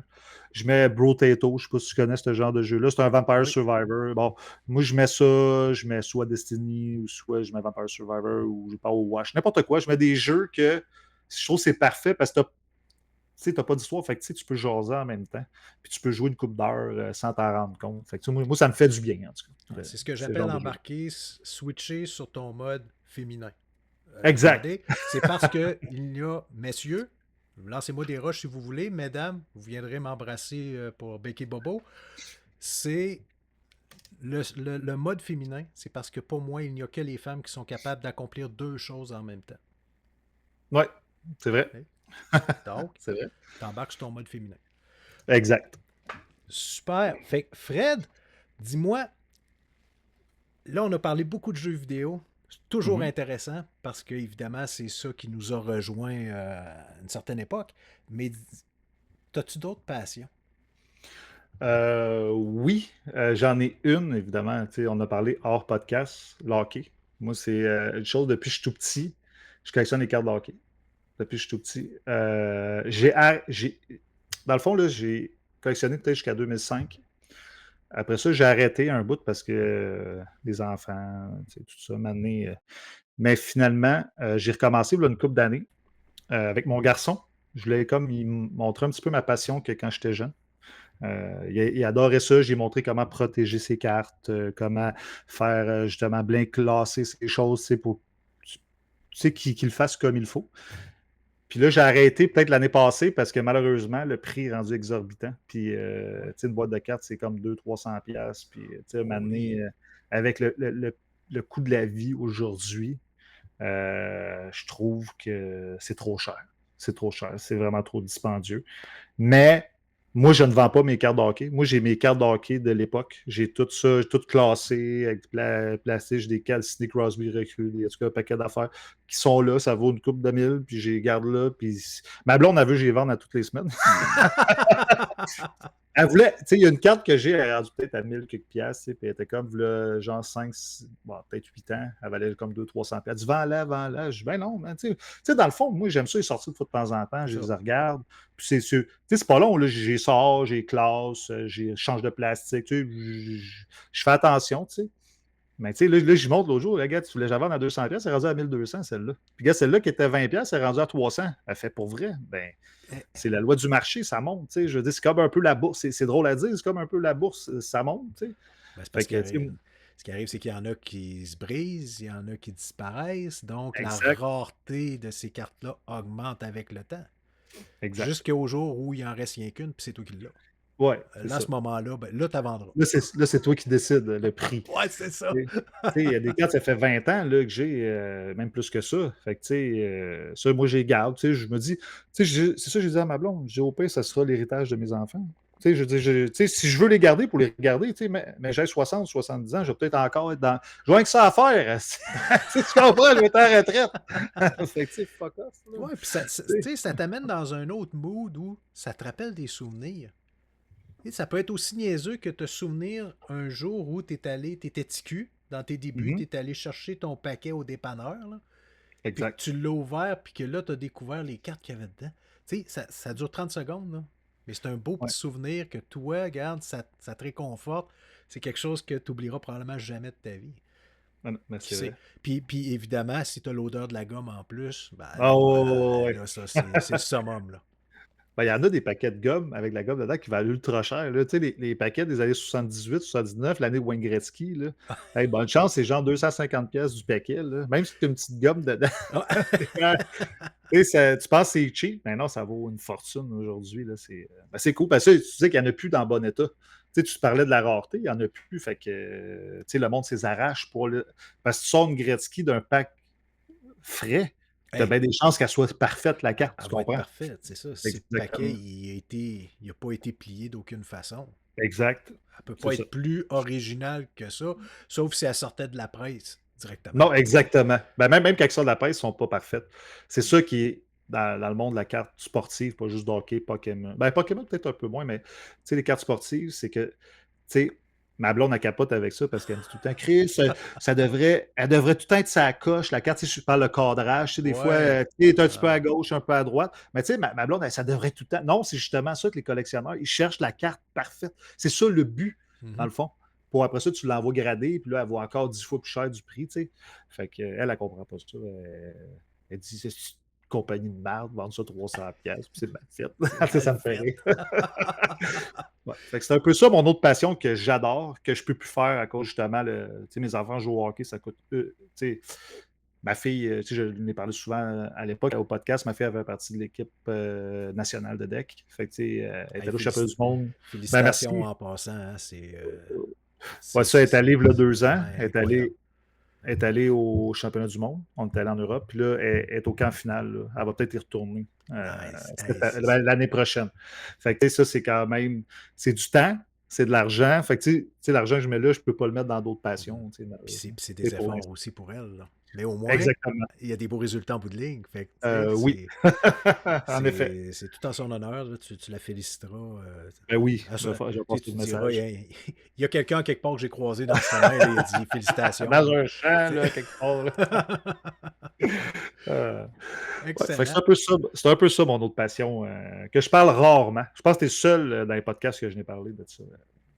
Je mets Brotato. Je sais pas si tu connais ce genre de jeu-là. C'est un Vampire Oui. Survivor. Bon, moi, je mets ça. Je mets soit Destiny, ou soit je mets Vampire Survivor, ou je Power Wash. N'importe quoi. Je mets des jeux que je trouve que c'est parfait parce que tu n'as pas d'histoire, fait que tu peux jaser en même temps. Puis tu peux jouer une coupe d'heures sans t'en rendre compte. Fait que, moi, ça me fait du bien, en tout cas. Ouais, c'est ce que C'est le j'appelle genre de jeu. embarquer, switcher sur ton mode féminin. Exact. Regardez, c'est parce que il y a, messieurs, lancez-moi des roches si vous voulez, mesdames, vous viendrez m'embrasser pour Becky Bobo. C'est le mode féminin, c'est parce que pour moi, il n'y a que les femmes qui sont capables d'accomplir deux choses en même temps. Ouais, c'est vrai. Ok? Donc, C'est vrai. t'embarques sur ton mode féminin. Exact. Super. Fait que Fred, dis-moi, là, on a parlé beaucoup de jeux vidéo. C'est toujours Mhm. intéressant parce que, évidemment, c'est ça qui nous a rejoints à une certaine époque. Mais as-tu d'autres passions? Oui, j'en ai une, évidemment. Tu sais, on a parlé hors podcast, le hockey. Moi, c'est une chose depuis que je suis tout petit. Je collectionne les cartes de hockey. Depuis que je suis tout petit. Dans le fond, là, j'ai collectionné peut-être jusqu'à 2005. Après ça, j'ai arrêté un bout parce que les enfants, tu sais, tout ça, m'amener. Mais finalement, j'ai recommencé il y a une couple d'années avec mon garçon. Je voulais comme lui montrer un petit peu ma passion que quand j'étais jeune. Il adorait ça. J'ai montré comment protéger ses cartes, comment faire justement bien classer ces choses, tu sais, pour tu sais, qu'il le fasse comme il faut. Puis là, j'ai arrêté peut-être l'année passée parce que malheureusement, le prix est rendu exorbitant. Puis, Ouais. tu sais, une boîte de cartes, c'est comme 200-300$. Puis, tu sais, Oh oui. avec le coût de la vie aujourd'hui, je trouve que c'est trop cher. C'est trop cher. C'est vraiment trop dispendieux. Mais moi, je ne vends pas mes cartes de hockey. Moi, j'ai mes cartes de hockey de l'époque. J'ai tout ça, tout classé avec du plastique. J'ai des cartes Sidney Crosby reculées. En tout cas, un paquet d'affaires qui sont là. Ça vaut une coupe de mille. Puis je les garde là. Puis ma blonde, elle veut que je les vende à toutes les semaines. Elle voulait, tu sais, il y a une carte que j'ai, elle est rendue peut-être à 1000 quelques piastres, puis elle était comme, là, genre 5, 6, bon, peut-être 8 ans, elle valait comme 200-300$. Elle dit, vends-la, vends-la. Je dis, ben non, man, tu sais, dans le fond, moi, j'aime ça, les sorties de fois de temps en temps, je Ça. les regarde, puis c'est sûr, tu sais, c'est pas long, là, j'ai sors, j'ai classe, j'ai change de plastique, tu sais, je fais attention, tu sais. Mais tu sais, là, j'y montre l'autre jour, regarde, tu voulais la vendre à 200$, c'est rendu à 1200$, celle-là. Puis regarde, celle-là qui était à 20$, c'est rendu à 300$. Elle fait pour vrai. Ben, c'est la loi du marché, ça monte. Tu sais. Je veux dire, c'est comme un peu la bourse. C'est drôle à dire, c'est comme un peu la bourse, ça monte. Tu sais. Ben, c'est Fait parce que, qu'il tu sais, ce qui arrive, c'est qu'il y en a qui se brisent, il y en a qui disparaissent, donc la exact, rareté de ces cartes-là augmente avec le temps. exact. Jusqu'au jour où il en reste rien qu'une, puis c'est toi qui l'as. Ouais, c'est Là, à ça. ce moment-là, ben, là, tu vendras. Là, c'est toi qui décides le prix. Ouais, c'est ça. Tu sais, il y a des cartes, ça fait 20 ans là, que j'ai, même plus que ça. Fait que, tu sais, ça, moi, je les garde. Tu sais, je me dis, tu sais, c'est ça que je disais à ma blonde. Je dis, au pire, ça sera l'héritage de mes enfants. Tu sais, je dis, tu sais, si je veux les garder pour les regarder, tu sais, mais j'ai 60, 70 ans, je vais peut-être encore être dans. Je vois que ça à faire. Tu sais, tu comprends, je vais être en retraite. Fait que, tu sais, fuck off. Là. Ouais, puis tu sais, ça t'amène dans un autre mood où ça te rappelle des souvenirs. Et ça peut être aussi niaiseux que te souvenir un jour où t'étais ticu dans tes débuts, Mhm. t'es allé chercher ton paquet au dépanneur, là, puis que Exact. tu l'as ouvert, puis que là, t'as découvert les cartes qu'il y avait dedans. Tu sais, ça dure 30 secondes, là. Mais c'est un beau Ouais. petit souvenir que toi, regarde, ça te réconforte. C'est quelque chose que tu oublieras probablement jamais de ta vie. Mais Qui c'est sait? vrai. Puis évidemment, si tu as l'odeur de la gomme en plus, ben Ah, ouais. là, ça, c'est le summum, là. Ben, il y en a des paquets de gomme avec la gomme dedans qui valent ultra cher. Là. Tu sais, les paquets des années 78, 79, l'année de Wayne Gretzky, là. Hey, bonne chance, c'est genre 250$ du paquet. Là. Même si tu as une petite gomme dedans. Ah. Tu sais, tu penses que c'est cheap, mais non, ça vaut une fortune aujourd'hui. Là. C'est cool parce que tu sais qu'il n'y en a plus dans bon état. Tu sais, tu parlais de la rareté, il n'y en a plus. Fait que tu sais, le monde s'les arrache pour le. Parce que tu sors une Gretzky d'un pack frais, tu as Hey, bien des chances qu'elle soit parfaite, la carte, tu elle va être comprends? parfaite, c'est ça. Si le paquet Exactement. il a pas été plié d'aucune façon, Exact. elle peut C'est pas ça. être plus originale que ça, sauf si elle sortait de la presse directement. Non, exactement. Ben, même quand ils sortent de la presse, ils ne sont pas parfaites. C'est ça qui est dans le monde de la carte sportive, pas juste d'hockey, Pokémon. Ben, Pokémon, peut-être un peu moins, mais tu sais, les cartes sportives, c'est que, tu sais, ma blonde, elle capote avec ça parce qu'elle me dit tout le temps, Chris, elle devrait tout le temps être sa coche. La carte, tu sais, je parle de cadrage, tu sais, des fois, Ouais. tu es un petit peu à gauche, un peu à droite. Mais tu sais, ma blonde, ça devrait tout le temps. Non, c'est justement ça que les collectionneurs, ils cherchent la carte parfaite. C'est ça le but, dans Mhm. le fond. Pour après ça, tu l'envoies grader, puis là, elle vaut encore 10 fois plus cher du prix, tu sais. Fait qu'elle, elle comprend pas ça. Elle dit, c'est une compagnie de merde, vendre ça 300$, puis c'est mal fait. C'est Tu sais, ça mal me fait fait. rire. Ouais. Fait que c'est un peu ça mon autre passion que j'adore, que je peux plus faire à cause justement, tu sais, mes enfants jouent au hockey, ça coûte. Tu sais, ma fille, tu sais, je l'ai parlé souvent à l'époque au podcast, ma fille avait partie de l'équipe nationale de deck. Fait que, tu sais, elle Hey, était au championnat du monde. Ben, félicitations merci. en passant, hein, Ouais, ça, elle est allée il y a 2 ans. ouais, incroyable. Elle est allée au championnat du monde. On est allé en Europe. Puis là, elle est au camp final. Là. Elle va peut-être y retourner Nice. Hey, c'est l'année prochaine. Fait que, tu sais, ça, c'est quand même. C'est du temps, c'est de l'argent. Fait que, tu sais, l'argent que je mets là, je ne peux pas le mettre dans d'autres Mhm. passions, tu sais, Puis malheureusement. c'est C'est des pour efforts l'instant. aussi pour elle, là. Mais au moins, Exactement. il y a des beaux résultats en bout de ligne. Fait que, tu sais, Oui. En effet. c'est tout en son honneur. Là. Tu la féliciteras. Ben oui, À je ça. vais Tu sais, passer tu le diras, message. il y a quelqu'un quelque part que j'ai croisé dans le chemin, là, il a dit félicitations. Dans Là. un champ, Tu là, sais. quelque part. Là. Euh, Ouais, fait que Excellent. c'est un peu ça mon autre passion, que je parle rarement. Je pense que tu es le seul dans les podcasts que je n'ai parlé de ça.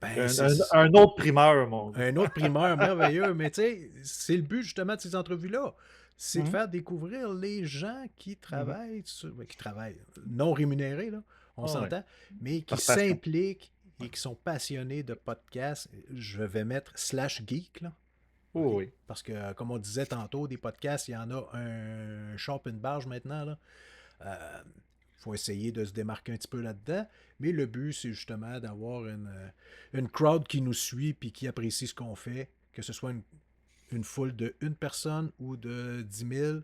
Ben, Un autre primeur, mon gars. un autre primeur merveilleux, mais tu sais, c'est le but justement de ces entrevues-là. C'est de Mhm, faire découvrir les gens qui mhm. travaillent, qui travaillent non rémunérés, là, on Ah ouais, s'entend, mais qui par passion. s'impliquent et qui sont passionnés de podcasts. Je vais mettre /geek, là. Oh, OK? oui. Parce que, comme on disait tantôt, des podcasts, il y en a un shop, une barge maintenant, là. Faut essayer de se démarquer un petit peu là-dedans. Mais le but, c'est justement d'avoir une crowd qui nous suit puis qui apprécie ce qu'on fait, que ce soit une foule de une personne ou de 10 000.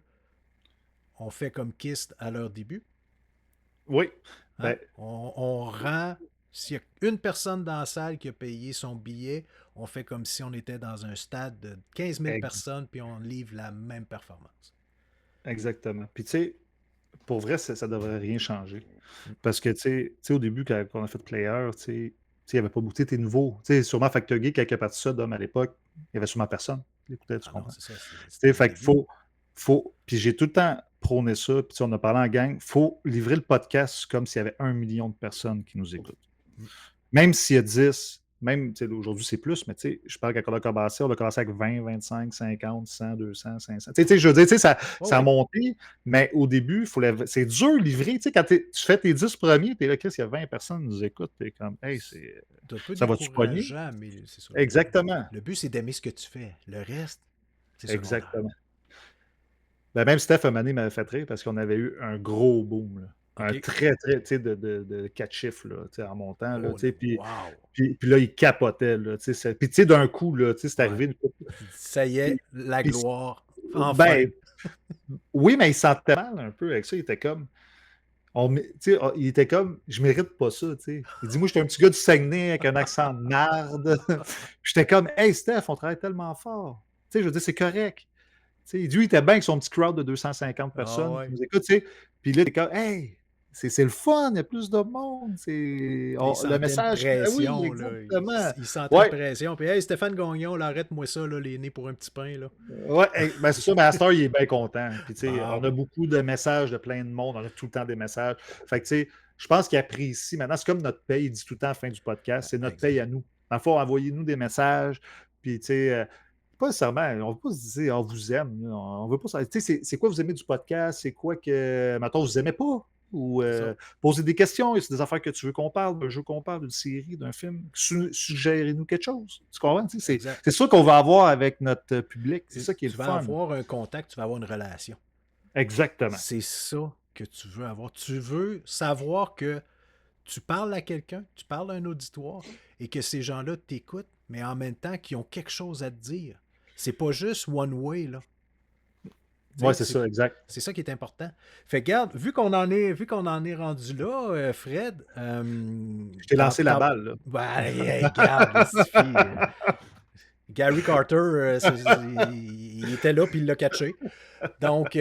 On fait comme Kiss à leur début. Oui. Hein? Ben, On rend. S'il y a une personne dans la salle qui a payé son billet, on fait comme si on était dans un stade de 15 000 ex- personnes puis on livre la même performance. exactement. Puis, tu sais, pour vrai, ça devrait rien changer. Mm. Parce que, tu sais, au début, quand on a fait Player, il n'y avait pas beaucoup. T'es nouveau. Tu sais, sûrement Factor Geek, quand il a parti ça, d'homme à l'époque, il n'y avait sûrement personne qui l'écoutait, tu Ah non, comprends? c'est ça, Tu c'était sais, les fait qu'il débuts. faut. Puis j'ai tout le temps prôné ça, puis tu sais, on a parlé en gang, il faut livrer le podcast comme s'il y avait 1 million de personnes qui nous écoutent. Mm. Même s'il y a 10, même, tu sais, aujourd'hui c'est plus, mais tu sais, je parle quand on a commencé avec 20, 25, 50, 100, 200, 500. Tu sais, je veux dire, tu sais, Oh ça a oui, monté, mais au début, c'est dur de livrer. Tu sais, quand tu fais tes 10 premiers, t'es là, Chris, il y a 20 personnes qui nous écoutent, t'es comme, hey, c'est un peu ça va-tu pogner? décourageant, mais c'est ça. Exactement. Le but, c'est d'aimer ce que tu fais. Le reste, c'est secondaire. Exactement. Ben, même Steph, un moment donné, m'avait fait rire parce qu'on avait eu un gros boom, là. Un OK. très, très, tu sais, de 4 chiffres, là, tu sais, en montant, là, Oh, tu sais, wow. puis là, il capotait, là, tu sais. Puis, tu sais, d'un coup, là, tu sais, c'est Ouais. arrivé une couple. Il dit, ça y est, Puis, la puis, gloire. Enfin. ben, oui, mais il se sentait mal un peu avec ça. Il était comme, tu sais, il était comme, je mérite pas ça, tu sais. Il dit, moi, j'étais un petit gars du Saguenay avec un accent de marde. Puis j'étais comme, hey, Steph, on travaille tellement fort. Tu sais, je veux dire, c'est correct. Tu sais, lui, il était bien avec son petit crowd de 250 Ah personnes qui ouais. nous écoutent, tu sais. Puis là, t'es comme, hey, c'est le fun, il y a plus de monde. Il Le sentait une message, ah oui, pression, là. exactement. Il sentait une Ouais, pression. Puis, hey, Stéphane Gagnon, là, arrête-moi ça, là, les nez pour un petit pain, là. ouais, ben c'est ça, mais à cette heure, il est bien content. Puis, tu sais, on Bon. a beaucoup de messages de plein de monde, on a tout le temps des messages. Fait que, tu sais, je pense qu'il apprécie. Maintenant, c'est comme notre paye, il dit tout le temps à la fin du podcast, c'est notre Exact. paye à nous. Dans le fond, envoyez-nous des messages. Puis, tu sais, pas nécessairement, on ne veut pas se dire, on vous aime. Là. On veut pas savoir. Tu sais, c'est quoi vous aimez du podcast? C'est quoi que, mettons, vous aimez pas? Ou C'est ça. poser des questions. C'est des affaires que tu veux qu'on parle, d'un jeu qu'on parle, d'une série, d'un film. Suggérez-nous quelque chose. Tu comprends? Tu sais, Exact. c'est ça qu'on va avoir avec notre public. C'est ça qui est le Tu vas fun. avoir un contact, tu vas avoir une relation. Exactement. C'est ça que tu veux avoir. Tu veux savoir que tu parles à quelqu'un, tu parles à un auditoire et que ces gens-là t'écoutent, mais en même temps qu'ils ont quelque chose à te dire. C'est pas juste one way, là. Oui, Tu c'est sais, ça, exact. c'est ça qui est important. Fait que, regarde, vu qu'on en est rendu là, Fred, Je t'ai lancé la balle, là. ben, hey, regarde, là, suffit. Gary Carter, il était là puis il l'a catché. Donc,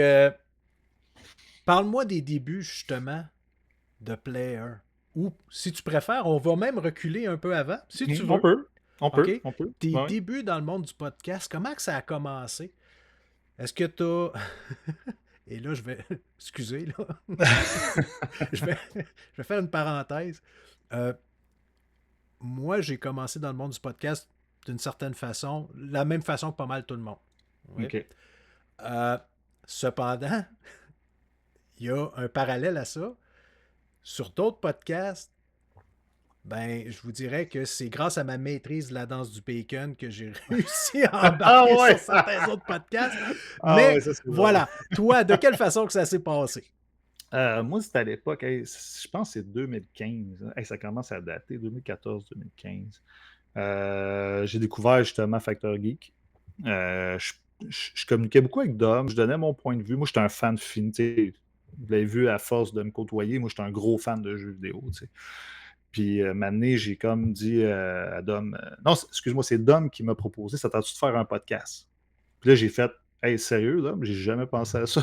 parle-moi des débuts, justement, de Player. Ou, si tu préfères, on va même reculer un peu avant, si tu On veux. peut. On OK? peut. On peut. Tes Ouais. débuts dans le monde du podcast, comment que ça a commencé? Est-ce que tu as... Et là, je vais... Excusez, là. Je vais faire une parenthèse. Moi, j'ai commencé dans le monde du podcast d'une certaine façon, la même façon que pas mal tout le monde. Oui. OK. Cependant, il y a un parallèle à ça. Sur d'autres podcasts, ben, je vous dirais que c'est grâce à ma maîtrise de la danse du bacon que j'ai réussi à Ah embarquer sur ouais! certains autres podcasts. Ah ouais, Mais ça c'est drôle. voilà, toi, de quelle façon que ça s'est passé? Moi, c'était à l'époque, hey, je pense que c'est 2015. Hey, ça commence à dater, 2014-2015. J'ai découvert justement Factor Geek. Je communiquais beaucoup avec Dom, je donnais mon point de vue. Moi, j'étais un fan film. Vous l'avez vu à force de me côtoyer, moi, j'étais un gros fan de jeux vidéo. T'sais. Puis, maintenant, j'ai comme dit à Dom, non, excuse-moi, c'est Dom qui m'a proposé, ça tente-tu de faire un podcast? Puis là, j'ai fait, hey, sérieux, Dom, j'ai jamais pensé à ça.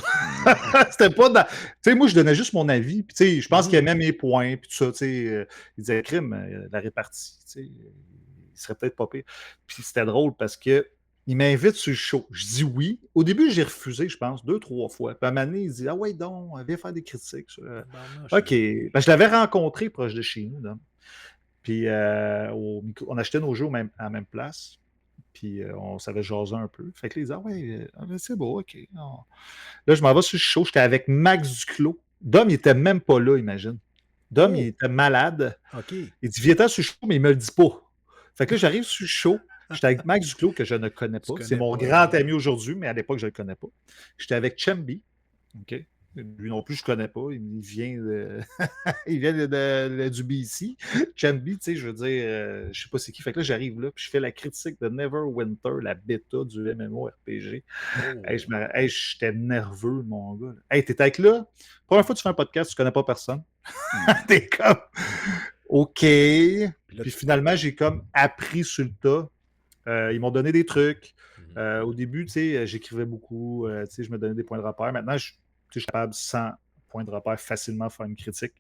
C'était pas dans. Tu sais, moi, je donnais juste mon avis. Puis, tu sais, je pense qu'il aimait mes points. Puis, tout ça, tu sais, il disait, crime, la répartie, tu sais, il serait peut-être pas pire. Puis, c'était drôle parce que il m'invite sur le show. Je dis oui. Au début, j'ai refusé, je pense, 2, 3 fois. Puis à un moment donné, il dit, ah ouais, donc, viens faire des critiques. OK. Ben, je l'avais rencontré proche de chez nous. Dom. Puis, on achetait nos jeux à la même place. Puis, on savait jaser un peu. Fait que là, il dit, ah ouais, c'est beau, OK. Là, je m'en vais sur le show. J'étais avec Max Duclos. Dom, il était même pas là, imagine. Dom, il Oh, était malade. OK. Il dit, viens-ten sur le show, mais il me le dit pas. Fait que là, j'arrive sur le show. J'étais avec Max Duclos, que je ne connais Tu pas. C'est connais mon pas, grand OK. ami aujourd'hui, mais à l'époque, je ne le connais pas. J'étais avec Chambi. OK. Lui non plus, je connais pas. Il vient il vient du BC. Chambi, tu sais, je veux dire, je sais pas c'est qui. Fait que là, j'arrive là, puis je fais la critique de Neverwinter, la bêta du MMORPG. Hey, Oh. hey, j'étais nerveux, mon gars. Hey, t'es avec là. Première fois que tu fais un podcast, tu connais pas personne. T'es comme, OK. Puis là, Puis finalement, j'ai comme appris sur le tas. Ils m'ont donné des trucs. Au début, tu sais, j'écrivais beaucoup. Tu sais, je me donnais des points de repère. Maintenant, je suis capable, sans points de repère, facilement faire une critique.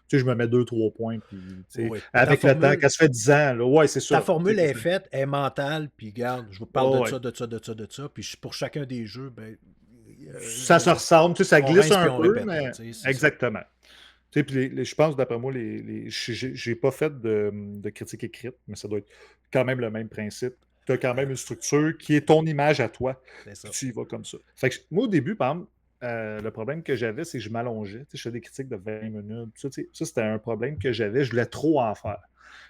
Tu sais, je me mets 2-3 points. Puis, tu sais, oui. avec le temps, quand ça fait 10 ans, là, ouais, c'est Ta ça. formule est faite, est mentale, puis garde, je vous parle Oh, de ouais. ça, de ça, de ça, de ça, puis pour chacun des jeux, ben, Ça se ressemble, tu sais, ça on glisse rince puis un on peu, répète, mais là, c'est ça. exactement. Tu sais, puis je pense, d'après moi, j'ai pas fait de critique écrite, mais ça doit être quand même le même principe. Tu as quand même une structure qui est ton image à toi. C'est ça. Puis tu y vas comme ça. Fait que moi, au début, par exemple, le problème que j'avais, c'est que je m'allongeais. Tu sais, je faisais des critiques de 20 minutes. Ça, tu sais, ça, c'était un problème que j'avais. Je voulais trop en faire.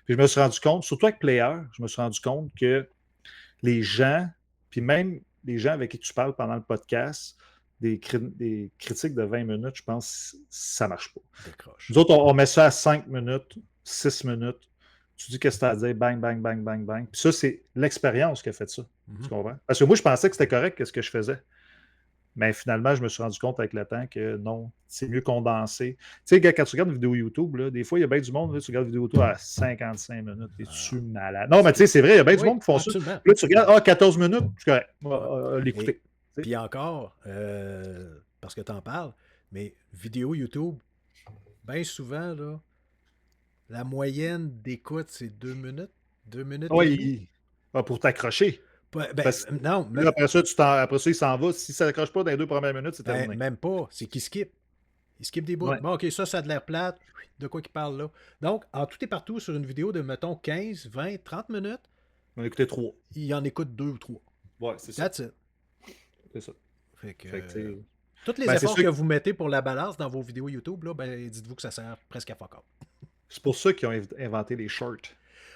Puis je me suis rendu compte, surtout avec Player, je me suis rendu compte que les gens, puis même les gens avec qui tu parles pendant le podcast, des critiques de 20 minutes, je pense que ça ne marche pas. Décroche. Nous autres, on met ça à 5 minutes, 6 minutes. Tu dis qu'est-ce que tu as à dire, bang, bang, bang, bang, bang. Puis ça, c'est l'expérience qui a fait ça. Tu comprends? Parce que moi, je pensais que c'était correct ce que je faisais. Mais finalement, je me suis rendu compte avec le temps que non, c'est mieux condensé. Tu sais, gars, quand tu regardes une vidéo YouTube, là, des fois, il y a bien du monde, là, tu regardes une vidéo YouTube à 55 minutes, es-tu malade? Non, mais tu sais, c'est vrai, il y a bien du monde qui font absolument. ça. Là, tu regardes, 14 minutes, c'est correct. L'écouter. Puis encore, parce que tu en parles, mais vidéo YouTube, bien souvent, là, la moyenne d'écoute, c'est 2 minutes. 2 minutes et demie. Oui, pour t'accrocher. Ben, non, mais... Après ça, il s'en va. Si ça n'accroche pas dans les 2 premières minutes, c'est terminé. Même pas. C'est qu'il skip. Il skip des bouts. Ouais. Bon, OK, ça a de l'air plate. De quoi qu'il parle là? Donc, en tout et partout, sur une vidéo de, mettons, 15, 20, 30 minutes, on a écouté 3. Il en écoute 2 ou 3. Ouais, c'est ça. That's it. C'est ça. Fait que tous les efforts que vous mettez pour la balance dans vos vidéos YouTube, là, ben, dites-vous que ça sert presque à fuck all. C'est pour ça qu'ils ont inventé les shorts.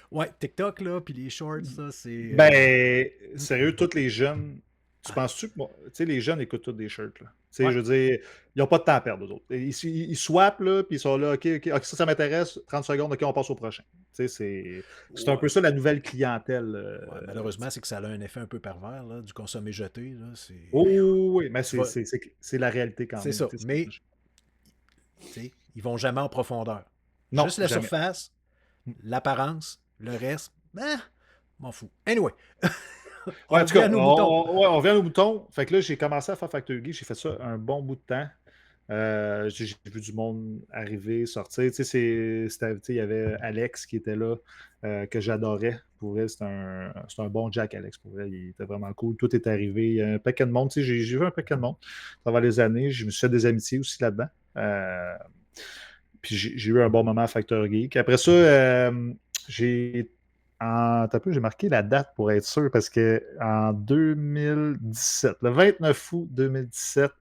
Ouais, TikTok, là, puis les shorts, ça, c'est... Ben, sérieux, tous les jeunes... Tu penses-tu que... Tu sais, les jeunes écoutent tous des shirts, là. Tu sais, je veux dire, ils n'ont pas de temps à perdre, eux autres. Ils swappent, là, puis ils sont là, OK, ça m'intéresse, 30 secondes, OK, on passe au prochain. Tu sais, c'est un peu ça, la nouvelle clientèle. Malheureusement, c'est que ça a un effet un peu pervers, là, du consommer jeté, là. Oui, mais c'est la réalité quand même. C'est ça, mais ils vont jamais en profondeur. Non, juste la surface, l'apparence, le reste, m'en fous. Anyway. En tout cas, on revient aux moutons. Fait que là, j'ai commencé à faire Factor Geek. J'ai fait ça un bon bout de temps. J'ai vu du monde arriver, sortir. Tu sais, il y avait Alex qui était là, que j'adorais. Pour vrai, c'est un bon Jack, Alex. Pour vrai, il était vraiment cool. Tout est arrivé. Il y a un paquet de monde. Tu sais, j'ai vu un paquet de monde à travers les années. Je me suis fait des amitiés aussi là-dedans. Puis j'ai eu un bon moment à Factor Geek. Après ça, j'ai marqué la date pour être sûr, parce qu'en 2017, le 29 août 2017,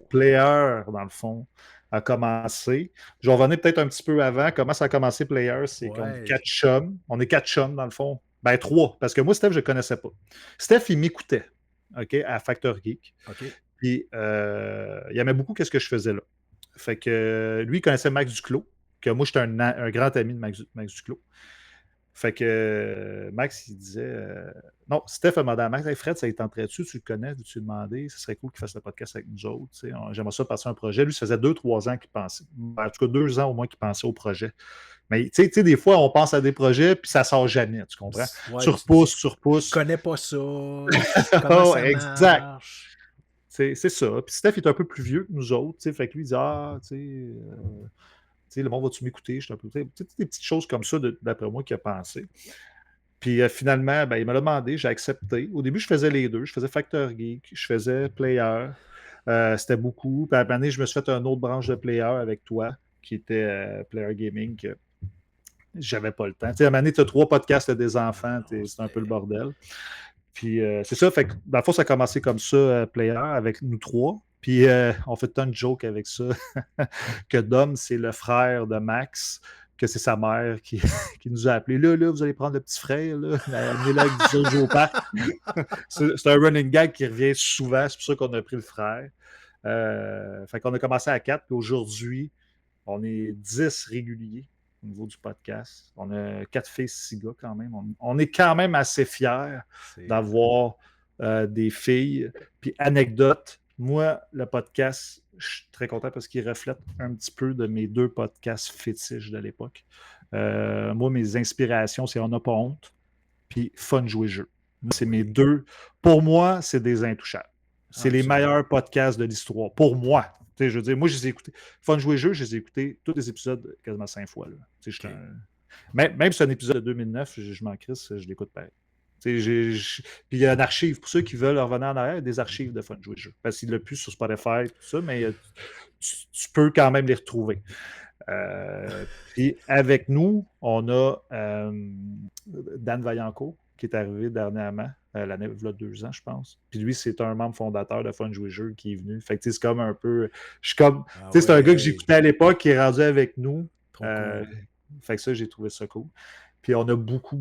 Player, dans le fond, a commencé. Je vais revenir peut-être un petit peu avant. Comment ça a commencé, Player? C'est comme 4 chums. On est 4 chums, dans le fond. Ben, 3, parce que moi, Steph, je ne connaissais pas. Steph, il m'écoutait, OK, à Factor Geek. OK. Puis, il aimait beaucoup ce que je faisais là. Fait que lui, il connaissait Max Duclos, que moi, j'étais un grand ami de Max Duclos. Fait que Max, il disait non, Steph a demandé à Max, hey Fred, ça y tenterait-tu? Tu le connais? Veux-tu lui demander? Ce serait cool qu'il fasse le podcast avec nous autres. J'aimerais ça passer un projet. Lui, ça faisait 2-3 ans qu'il pensait. En tout cas, 2 ans au moins qu'il pensait au projet. Mais tu sais, des fois, on pense à des projets puis ça ne sort jamais, tu comprends? Ouais, tu repousses. Je connais pas ça. Comment ça exact. marche? C'est ça. Puis Steph est un peu plus vieux que nous autres. Fait que lui, il dit le monde va-tu m'écouter? Je suis un peu, des petites choses comme ça, d'après moi, qu'il a pensé. Puis finalement, il m'a demandé, j'ai accepté. Au début, je faisais les deux. Je faisais Factor Geek, je faisais Player. C'était beaucoup. Puis à un moment donné, je me suis fait une autre branche de Player avec toi, qui était Player Gaming, que j'avais pas le temps. Tu sais, à un moment donné, tu as 3 podcasts des enfants, c'est un peu le bordel. Puis c'est ça, fait que dans le fond, ça a commencé comme ça, Player, avec nous 3. Puis on fait tant de jokes avec ça, que Dom, c'est le frère de Max, que c'est sa mère qui nous a appelés. Là, vous allez prendre le petit frère, là, amenez-le avec du jeu au parc. C'est un running gag qui revient souvent, c'est pour ça qu'on a pris le frère. Fait qu'on a commencé à 4, puis aujourd'hui, on est 10 réguliers au niveau du podcast. On a 4 filles, 6 gars quand même. On est quand même assez fiers d'avoir des filles. Puis anecdote, moi, le podcast, je suis très content parce qu'il reflète un petit peu de mes 2 podcasts fétiches de l'époque. Moi, mes inspirations, c'est On n'a pas honte, puis Fun jouer jeu. C'est mes 2. Pour moi, c'est des intouchables. C'est les meilleurs podcasts de l'histoire. Pour moi. Je veux dire, moi, je les ai écoutés. Fun jouer jeu, je les ai écoutés tous les épisodes quasiment 5 fois. Là. Okay. Même si c'est un épisode de 2009, je m'en crisse, je l'écoute pareil. Puis il y a une archive. Pour ceux qui veulent revenir en arrière, il y a des archives de Fun jouer jeu. Parce qu'il l'a plus sur Spotify, tout ça, mais tu peux quand même les retrouver. Puis avec nous, on a Dan Vaillancourt, qui est arrivé dernièrement, l'année, il y a 2 ans, je pense. Puis lui, c'est un membre fondateur de Fun Jouer Jeu qui est venu. Fait que c'est comme un peu. Je suis comme. C'est un gars que j'écoutais à l'époque qui est rendu avec nous. Cool. Fait que ça, j'ai trouvé ça cool. Puis on a beaucoup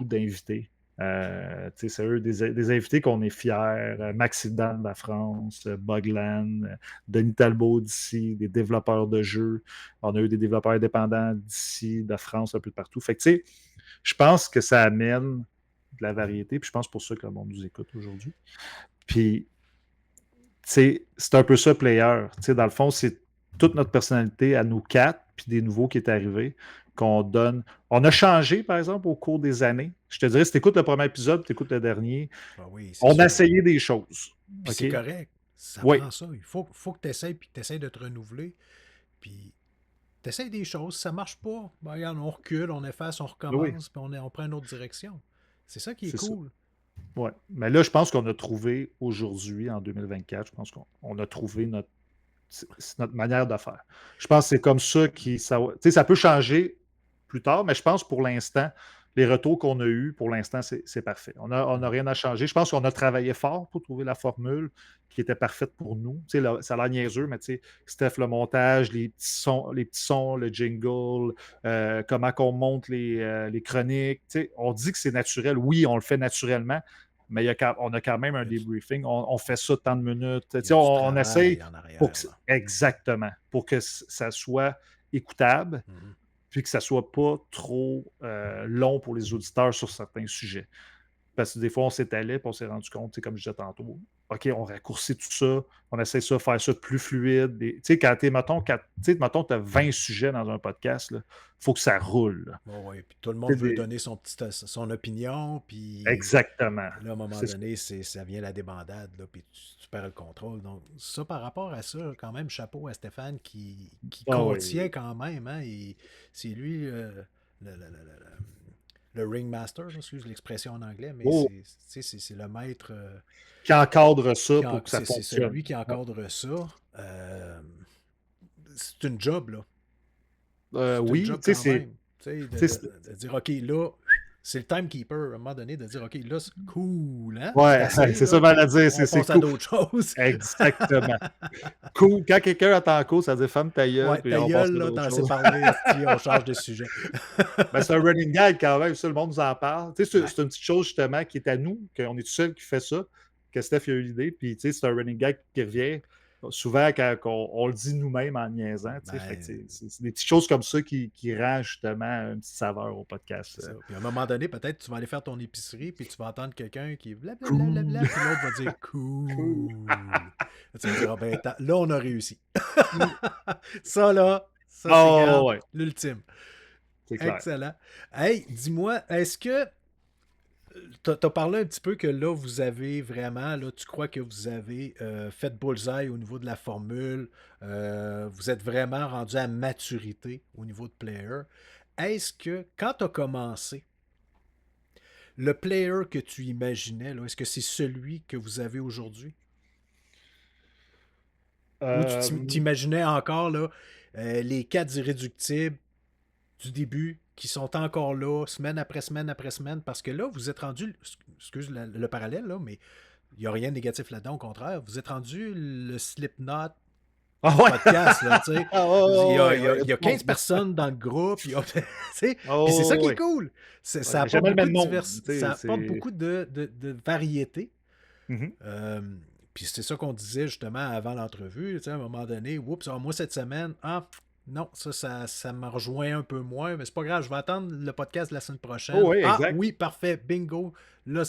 d'invités. C'est eux, des invités qu'on est fiers. Maxidan de la France, Boglan, Denis Talbot d'ici, des développeurs de jeux. On a eu des développeurs indépendants d'ici, de France, un peu de partout. Fait que tu sais, je pense que ça amène de la variété, puis je pense pour ça que le monde nous écoute aujourd'hui. Puis, c'est un peu ça, Player. Dans le fond, c'est toute notre personnalité à nous 4, puis des nouveaux qui est arrivé, qu'on donne. On a changé, par exemple, au cours des années. Je te dirais, si tu écoutes le premier épisode, tu écoutes le dernier, on a essayé des choses. Okay? C'est correct. Ça prend ça. Il faut que tu essaies, puis que tu essaies de te renouveler. Puis, tu essaies des choses. Si ça ne marche pas, ben, regarde, on recule, on efface, on recommence, puis on prend une autre direction. C'est ça qui est cool. Oui. Mais là, je pense qu'on a trouvé aujourd'hui, en 2024, je pense qu'on a trouvé notre manière de faire. Je pense que c'est comme ça ça peut changer plus tard, mais je pense pour l'instant, les retours qu'on a eus, pour l'instant, c'est parfait. On n'a rien à changer. Je pense qu'on a travaillé fort pour trouver la formule qui était parfaite pour nous. Ça a l'air niaiseux, mais Steph, le montage, les petits sons, le jingle, comment qu'on monte les chroniques. On dit que c'est naturel. Oui, on le fait naturellement, mais on a quand même un débriefing. On fait ça tant de minutes. On essaye exactement pour que ça soit écoutable. Puis que ça ne soit pas trop long pour les auditeurs sur certains sujets. Parce que des fois, on s'étalait et on s'est rendu compte, comme je disais tantôt, OK, on raccourcit tout ça, on essaie de faire ça plus fluide. Tu sais, quand mettons, tu as 20 sujets dans un podcast, il faut que ça roule. Oui, puis tout le monde veut donner son opinion, puis... Exactement. Là, à un moment donné, ça vient la débandade, là, puis tu perds le contrôle. Donc, ça, par rapport à ça, quand même, chapeau à Stéphane qui contient quand même. Hein, c'est lui le ringmaster, excuse l'expression en anglais, mais c'est le maître... qui encadre ça pour que ça fonctionne. C'est celui qui encadre ça. C'est une job, là. Oui, tu sais, de dire, OK, là, c'est le timekeeper, à un moment donné, de dire, OK, là, c'est cool, hein? Ouais, c'est ça, mal à dire. On pense à d'autres choses. Exactement. Cool. Quand quelqu'un attend cool, ça dit femme ta gueule. Ouais, ta gueule, là, t'en sais parler, on change de sujet. Ben, c'est un running gag quand même, ça, le monde nous en parle. C'est une petite chose, justement, qui est à nous, qu'on est tout seul qui fait ça, que Steph a eu l'idée, puis c'est un running gag qui revient souvent quand on le dit nous-mêmes en niaisant. C'est des petites choses comme ça qui rendent justement une petite saveur au podcast. Puis à un moment donné, peut-être tu vas aller faire ton épicerie, puis tu vas entendre quelqu'un qui est blablabla, puis l'autre va dire cool. Tu vas dire, ben, là, on a réussi. ça, c'est l'ultime. C'est clair. Excellent. Hey, dis-moi, est-ce que tu as parlé un petit peu que là, vous avez vraiment, là, tu crois que vous avez fait bullseye au niveau de la formule, vous êtes vraiment rendu à maturité au niveau de player. Est-ce que, quand tu as commencé, le player que tu imaginais, là, est-ce que c'est celui que vous avez aujourd'hui? Ou tu t'imaginais encore là, les 4 irréductibles du début qui sont encore là, semaine après semaine après semaine, parce que là, vous êtes rendu, excuse le parallèle, là, mais il n'y a rien de négatif là-dedans, au contraire, vous êtes rendu le Slipknot podcast, là, tu sais. Il y a 15 personnes dans le groupe, puis c'est ça qui est cool. Ça apporte beaucoup de diversité, ça apporte beaucoup de variété. Puis c'est ça qu'on disait justement avant l'entrevue. Tu sais, à un moment donné, oups, moi cette semaine, non, ça me rejoint un peu moins, mais c'est pas grave, je vais attendre le podcast de la semaine prochaine. Oh, oui, exact. Oui, parfait, bingo. Là,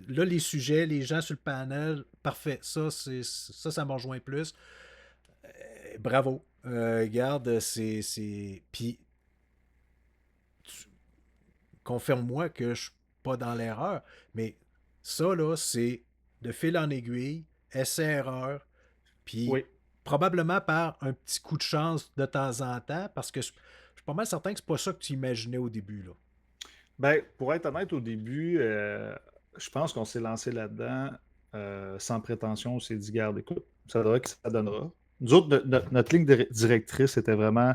là, les sujets, les gens sur le panel, parfait. Ça me rejoint plus. Bravo. Regarde, Puis, confirme-moi que je suis pas dans l'erreur, mais ça, là, c'est de fil en aiguille, essai-erreur, puis Oui. probablement par un petit coup de chance de temps en temps, parce que je suis pas mal certain que c'est pas ça que tu imaginais au début, là. Ben, pour être honnête, au début, je pense qu'on s'est lancé là-dedans sans prétention. On s'est dit, garde, écoute, ça donnera que ça donnera. Nous autres, notre ligne directrice était vraiment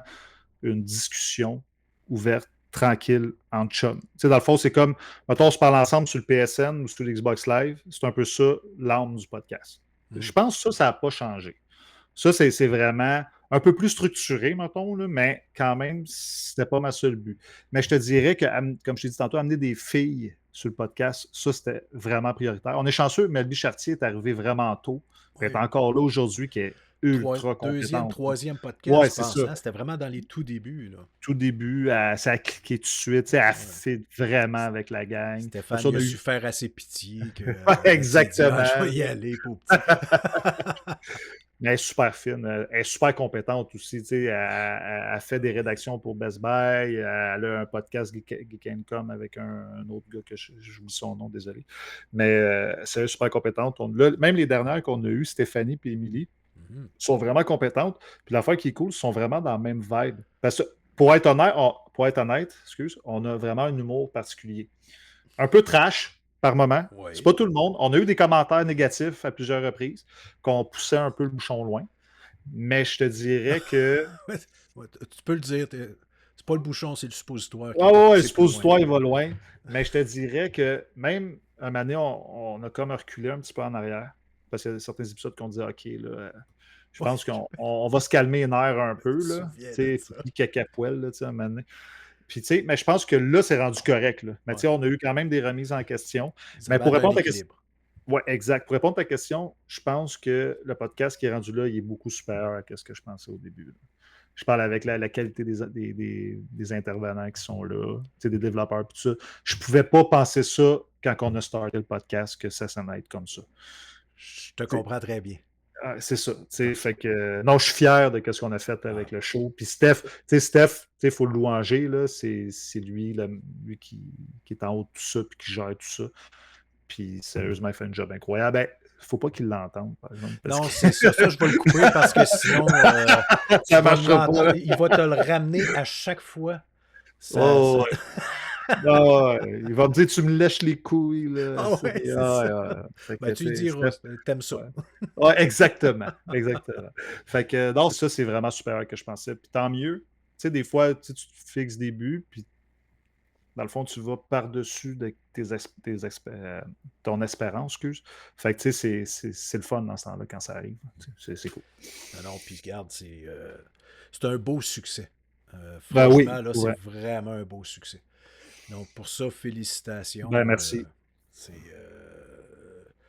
une discussion ouverte, tranquille, entre chums. Tu sais, dans le fond, c'est comme, mettons, on se parle ensemble sur le PSN ou sur l'Xbox Live. C'est un peu ça, l'âme du podcast. Je pense que ça n'a pas changé. Ça, c'est vraiment un peu plus structuré, mettons, là, mais quand même, c'était pas ma seule but. Mais je te dirais que, comme je t'ai dit tantôt, amener des filles sur le podcast, ça, c'était vraiment prioritaire. On est chanceux, Melby Chartier est arrivé vraiment tôt. Elle est encore là aujourd'hui, qui est ultra Deuxième, compétente. troisième podcast, Ouais, je c'est pense. ça. Hein? C'était vraiment dans les tout débuts, là. Tout début, ça a cliqué tout de suite. Elle fit vraiment avec la gang. Stéphane, Ça, il a su faire assez pitié que exactement. je vais y aller, pour petit. Mais elle est super fine. Elle est super compétente aussi. Elle fait des rédactions pour Best Buy. Elle a un podcast Geek Com avec un autre gars que j'oublie son nom, désolé. Mais c'est super compétente. Même les dernières qu'on a eues, Stéphanie et Émilie, sont vraiment compétentes. Puis l'affaire qui est cool, sont vraiment dans la même vibe. Parce que pour être honnête, on a vraiment un humour particulier. Un peu trash par moment. Ouais. C'est pas tout le monde. On a eu des commentaires négatifs à plusieurs reprises, qu'on poussait un peu le bouchon loin. Mais je te dirais que. Tu peux le dire. C'est pas le bouchon, c'est le suppositoire. Ouais, le suppositoire, il va loin. Mais je te dirais que même un moment donné, on a comme reculé un petit peu en arrière. Parce qu'il y a certains épisodes qu'on disait, OK, là, je pense qu'on va se calmer les nerfs un peu. Là. Tu sais, faut plus cacapoel, là, un moment donné. Puis, tu sais, mais je pense que là, c'est rendu correct. Là. Mais tu sais, on a eu quand même des remises en question. Mais pour répondre à ta question. Oui, exact. Pour répondre à ta question, je pense que le podcast qui est rendu là, il est beaucoup supérieur à ce que je pensais au début. Là. Je parle avec la qualité des intervenants qui sont là, des développeurs, tout ça. Je ne pouvais pas penser ça quand on a starté le podcast, que ça s'en être comme ça. Je te comprends très bien. C'est ça. Fait que, non, je suis fier de ce qu'on a fait avec le show. Puis Steph, il faut le louanger. C'est lui qui est en haut de tout ça puis qui gère tout ça. Puis sérieusement, il fait un job incroyable. Ben, faut pas qu'il l'entende, par exemple. Non, c'est ça. Ça, je vais le couper parce que sinon, ça marchera pas. Il va te le ramener à chaque fois. Ouais. Il va me dire, tu me lèches les couilles. Là. Ah ouais, c'est ça. Ben, tu lui diras, t'aimes ça. Ouais, exactement. Fait que, non, ça, c'est vraiment supérieur que je pensais. Puis tant mieux. Tu sais, des fois, tu te fixes des buts, puis dans le fond, tu vas par-dessus de ton espérance, excuse. Fait que, tu sais, c'est le fun dans ce temps-là quand ça arrive. C'est cool. Non, puis regarde, c'est un beau succès. Franchement, oui, là, c'est vraiment un beau succès. Donc, pour ça, félicitations. Ben, merci.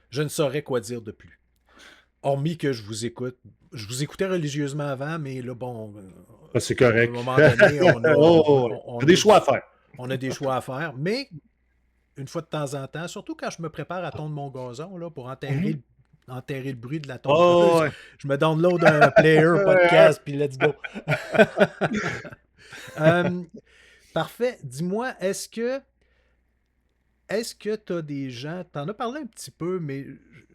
Je ne saurais quoi dire de plus. Hormis que je vous écoute. Je vous écoutais religieusement avant, mais là, bon... c'est correct. À un moment donné, on a des choix à faire. On a des choix à faire, mais une fois de temps en temps, surtout quand je me prépare à tondre mon gazon là, pour enterrer le bruit de la tondeuse, je me download un player podcast, puis let's go. Parfait. Dis-moi, est-ce que tu as des gens, tu en as parlé un petit peu, mais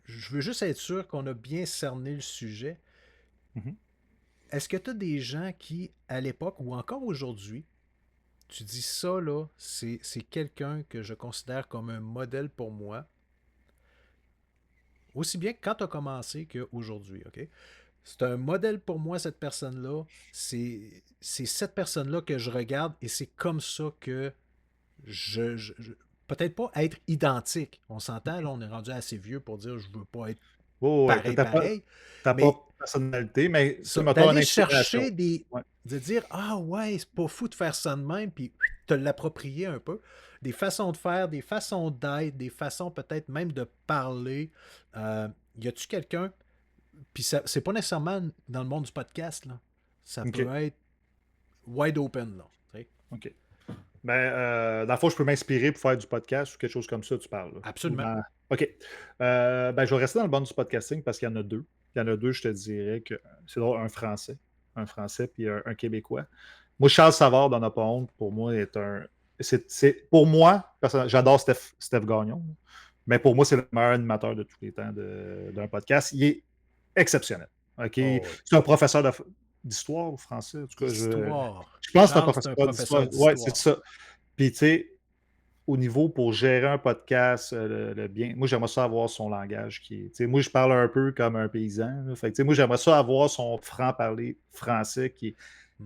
je veux juste être sûr qu'on a bien cerné le sujet. Est-ce que tu as des gens qui, à l'époque ou encore aujourd'hui, tu dis ça, là, c'est quelqu'un que je considère comme un modèle pour moi. Aussi bien que quand tu as commencé qu'aujourd'hui, OK? C'est un modèle pour moi, cette personne-là. C'est cette personne-là que je regarde et c'est comme ça que je peut-être pas être identique. On s'entend, là, on est rendu assez vieux pour dire je veux pas être pareil. T'as pas de personnalité, mais d'aller chercher de dire ah ouais, c'est pas fou de faire ça de même, puis te l'approprier un peu. Des façons de faire, des façons d'être, des façons peut-être même de parler. y a-tu quelqu'un, puis c'est pas nécessairement dans le monde du podcast, là. Ça OK. peut être wide open, là. OK. Ben, dans le fond, je peux m'inspirer pour faire du podcast ou quelque chose comme ça, tu parles. Là. Absolument. OK. Ben, je vais rester dans le monde du podcasting parce qu'il y en a deux. Il y en a deux, je te dirais que c'est drôle, un Français puis un Québécois. Moi, Charles Savard d'En a pas honte, pour moi, est un. Pour moi, j'adore Steph Gagnon, mais pour moi, c'est le meilleur animateur de tous les temps d'un podcast. Il est exceptionnel. OK? Oh, oui. C'est un professeur d'histoire ou français. En tout cas, Histoire. je pense que c'est un Charles, c'est un professeur professeur d'histoire. Ouais, c'est d'histoire. ça. Puis, tu sais, au niveau pour gérer un podcast, le bien, moi, j'aimerais ça avoir son langage qui est. Tu sais, moi, je parle un peu comme un paysan. Là. Fait que, tu sais, moi, j'aimerais ça avoir son franc-parler français qui est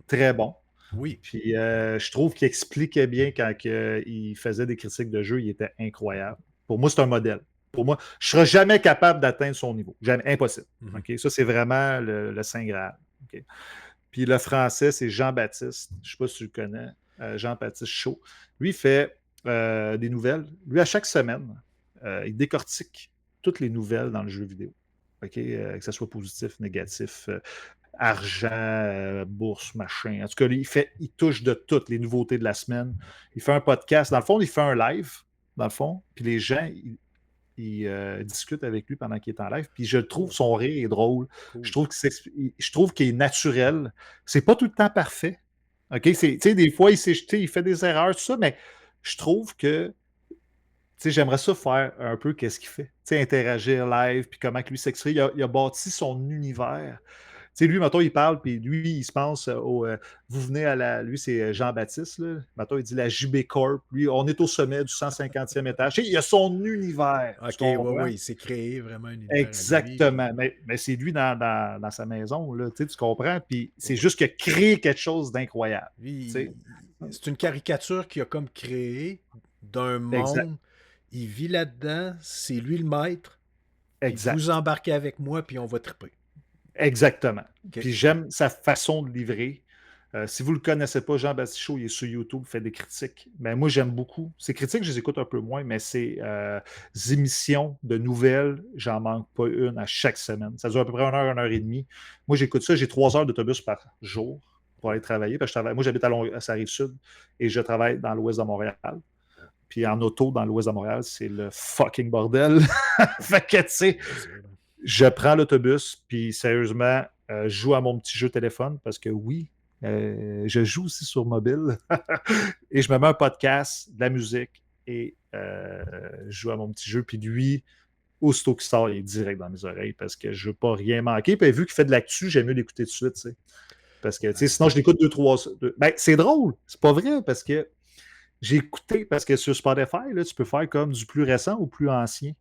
très bon. Oui. Puis, je trouve qu'il expliquait bien quand il faisait des critiques de jeu, il était incroyable. Pour moi, c'est un modèle. Pour moi, je ne serai jamais capable d'atteindre son niveau. Jamais. Impossible. OK? Ça, c'est vraiment le Saint Graal. OK? Puis le français, c'est Jean-Baptiste. Je ne sais pas si tu le connais. Jean-Baptiste Chaud. Lui, il fait des nouvelles. Lui, à chaque semaine, il décortique toutes les nouvelles dans le jeu vidéo. OK? Que ce soit positif, négatif, argent, bourse, machin. En tout cas, il touche de toutes les nouveautés de la semaine. Il fait un podcast. Dans le fond, il fait un live, dans le fond. Puis les gens, ils discutent avec lui pendant qu'il est en live. Puis je trouve son rire est drôle. Cool. Je trouve qu'il est naturel. C'est pas tout le temps parfait. OK? Tu sais, des fois, il fait des erreurs, tout ça, mais je trouve que j'aimerais ça faire un peu qu'est-ce qu'il fait. Interagir live, puis comment lui s'exprime. Il a bâti son univers. Lui, mettons, il parle, puis lui, il se pense vous venez à la. Lui, c'est Jean-Baptiste, là. Mettons, il dit la JB Corp. Lui, on est au sommet du 150e étage. Il a son univers. OK, oui, il s'est créé vraiment un univers. Exactement. Mais c'est lui dans sa maison, là, tu comprends? Puis c'est juste qu'il a créé quelque chose d'incroyable. C'est une caricature qu'il a comme créée d'un Exact. monde. Il vit là-dedans, c'est lui le maître. Exact. Vous embarquez avec moi, puis on va triper. Exactement. Okay. Puis j'aime sa façon de livrer. Si vous ne le connaissez pas, Jean-Baptiste Chaud, il est sur YouTube, il fait des critiques. Mais moi, j'aime beaucoup. Ses critiques, je les écoute un peu moins, mais ses émissions de nouvelles, j'en manque pas une à chaque semaine. Ça dure à peu près 1 heure et demie. Moi, j'écoute ça. J'ai 3 heures d'autobus par jour pour aller travailler. Parce que moi, j'habite à sa Rive-Sud et je travaille dans l'ouest de Montréal. Puis en auto, dans l'ouest de Montréal, c'est le fucking bordel. Fait que, tu sais, je prends l'autobus, puis sérieusement, je joue à mon petit jeu téléphone parce que oui, je joue aussi sur mobile et je me mets un podcast, de la musique et je joue à mon petit jeu. Puis lui, aussitôt qu'il sort, il est direct dans mes oreilles parce que je ne veux pas rien manquer. Puis vu qu'il fait de l'actu, j'aime mieux l'écouter tout de suite. T'sais. Parce que sinon, je l'écoute 2-3. Ben, c'est drôle, c'est pas vrai parce que j'ai écouté, parce que sur Spotify, là, tu peux faire comme du plus récent ou plus ancien.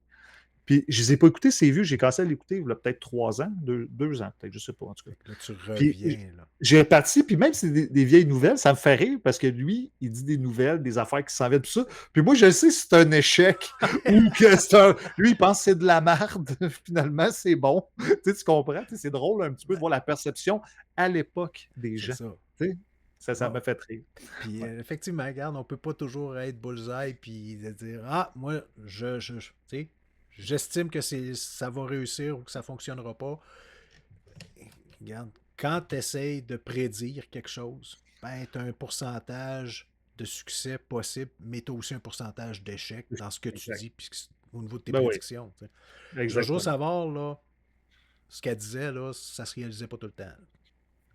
Puis je les ai pas écoutés, c'est vieux. J'ai commencé à l'écouter il y a peut-être 3 ans, 2 ans, peut-être, je sais pas en tout cas. Là, tu reviens. Puis, j'ai reparti, puis même si c'est des vieilles nouvelles, ça me fait rire parce que lui, il dit des nouvelles, des affaires qui s'en viennent, tout ça. Puis moi, je sais si c'est un échec ou que c'est un. Lui, il pense que c'est de la merde. Finalement, c'est bon. Tu comprends? C'est drôle un petit peu de voir la perception à l'époque des gens. Ça m'a fait rire. Puis effectivement, regarde, on peut pas toujours être bullseye puis dire ah, moi, j'estime que ça va réussir ou que ça fonctionnera pas. Regarde, quand tu essayes de prédire quelque chose, ben, tu as un pourcentage de succès possible, mais tu as aussi un pourcentage d'échec dans ce que tu dis puis au niveau de tes prédictions. Oui. Jojo Savard, là, ce qu'elle disait, là, ça se réalisait pas tout le temps.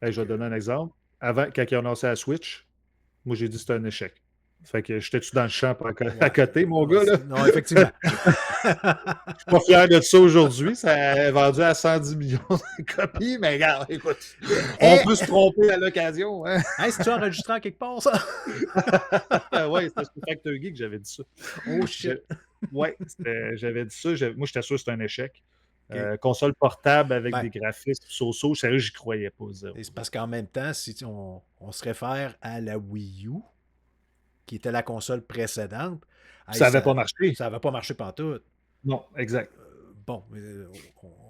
Je vais te donner un exemple. Avant, quand ils ont annoncé la Switch, moi, j'ai dit que c'était un échec. Fait que j'étais-tu dans le champ à côté, mon gars, là? Non, effectivement. Je suis pas fier de ça aujourd'hui. Ça a vendu à 110 millions de copies, mais regarde, écoute, on peut se tromper à l'occasion. Hein? Hey, si tu as enregistré en quelque part, ça? Oui, c'était sur Factor Geek que j'avais dit ça. Oh shit! Oui, j'avais dit ça. Moi, j'étais sûr que c'était un échec. Okay. Console portable avec des graphismes so-so, sérieux, j'y croyais pas. C'est parce qu'en même temps, si on se réfère à la Wii U, qui était la console précédente, ça n'avait pas marché. Ça n'avait pas marché pantoute. Non, exact. Bon,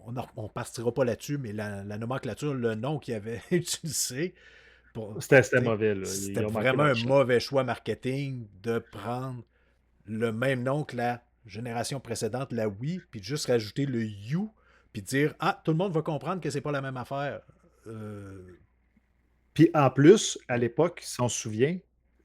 on ne partira pas là-dessus, mais la nomenclature, le nom qu'il avait utilisé, c'était mauvais. Là. C'était vraiment un mauvais choix marketing de prendre le même nom que la génération précédente, la Wii, puis juste rajouter le U Puis dire, tout le monde va comprendre que c'est pas la même affaire. Puis en plus, à l'époque, si on se souvient,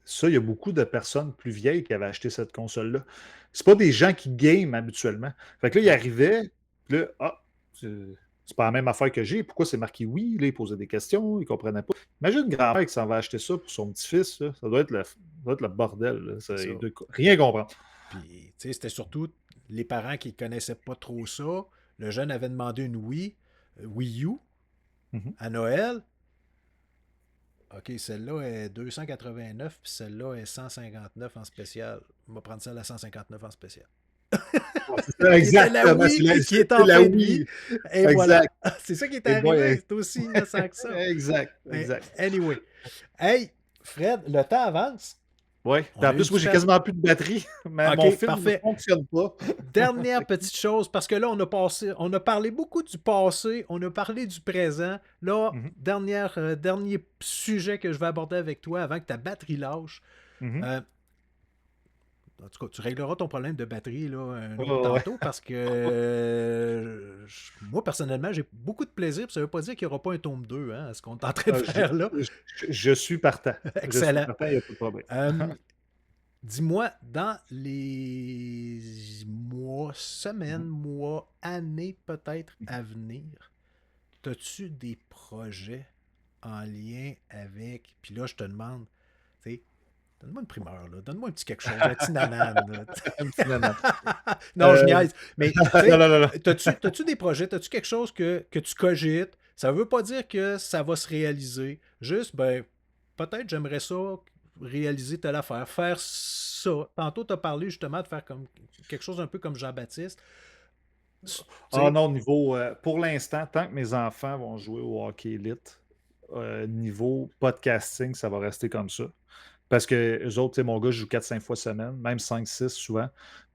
ça, il y a beaucoup de personnes plus vieilles qui avaient acheté cette console-là. C'est pas des gens qui game habituellement. Fait que là, ils arrivaient, puis là, c'est pas la même affaire que j'ai. Pourquoi c'est marqué oui? Là, ils posaient des questions, ils comprenaient pas. Imagine une grand-mère qui s'en va acheter ça pour son petit-fils. Là. Ça doit être le bordel. Là. C'est Il ça. doit rien comprendre. Puis, tu sais, c'était surtout les parents qui connaissaient pas trop ça. Le jeune avait demandé une Wii U Mhm. à Noël. OK, celle-là est 289, puis celle-là est 159 en spécial. On va prendre celle à 159 en spécial. Ouais, c'est ça, Qui était la exactement. Wii, qui est C'est en la fin de vie. Wii. Et voilà. Exact. C'est ça qui est Et arrivé. C'est aussi innocent que ça. exact. Mais Exact. anyway. Hey, Fred, le temps avance. Oui. On En a eu plus, moi, j'ai différents... quasiment plus de batterie. Mais mon OK, film ne parfait. fonctionne pas. Dernière petite chose, parce que là, on a parlé beaucoup du passé, on a parlé du présent. Là, Mhm. dernier sujet que je vais aborder avec toi avant que ta batterie lâche. Mhm. En tout cas, tu régleras ton problème de batterie là, un autre Ouais. tantôt parce que moi, personnellement, j'ai beaucoup de plaisir. Puis ça ne veut pas dire qu'il n'y aura pas un tome 2 à ce qu'on est en train de Ah, faire là. je suis partant. Je suis Excellent. partant, il n'y a pas de problème. Dis-moi, dans les semaines, mois, années peut-être à venir, as-tu des projets en lien avec. Puis là, je te demande, tu sais, donne-moi une primeur, là. Donne-moi un petit quelque chose, un petit nanan. Un petit nanan. Non, je niaise. Mais, tu sais, Non. t'as-tu des projets, t'as-tu quelque chose que tu cogites? Ça veut pas dire que ça va se réaliser. Juste, ben, peut-être j'aimerais ça réaliser telle affaire, faire ça. Tantôt, tu as parlé justement de faire comme quelque chose un peu comme Jean-Baptiste. Tu Ah sais, non, pour l'instant, tant que mes enfants vont jouer au hockey élite, niveau podcasting, ça va rester comme ça. Parce que eux autres, tu sais, mon gars joue 4-5 fois semaine, même 5-6 souvent.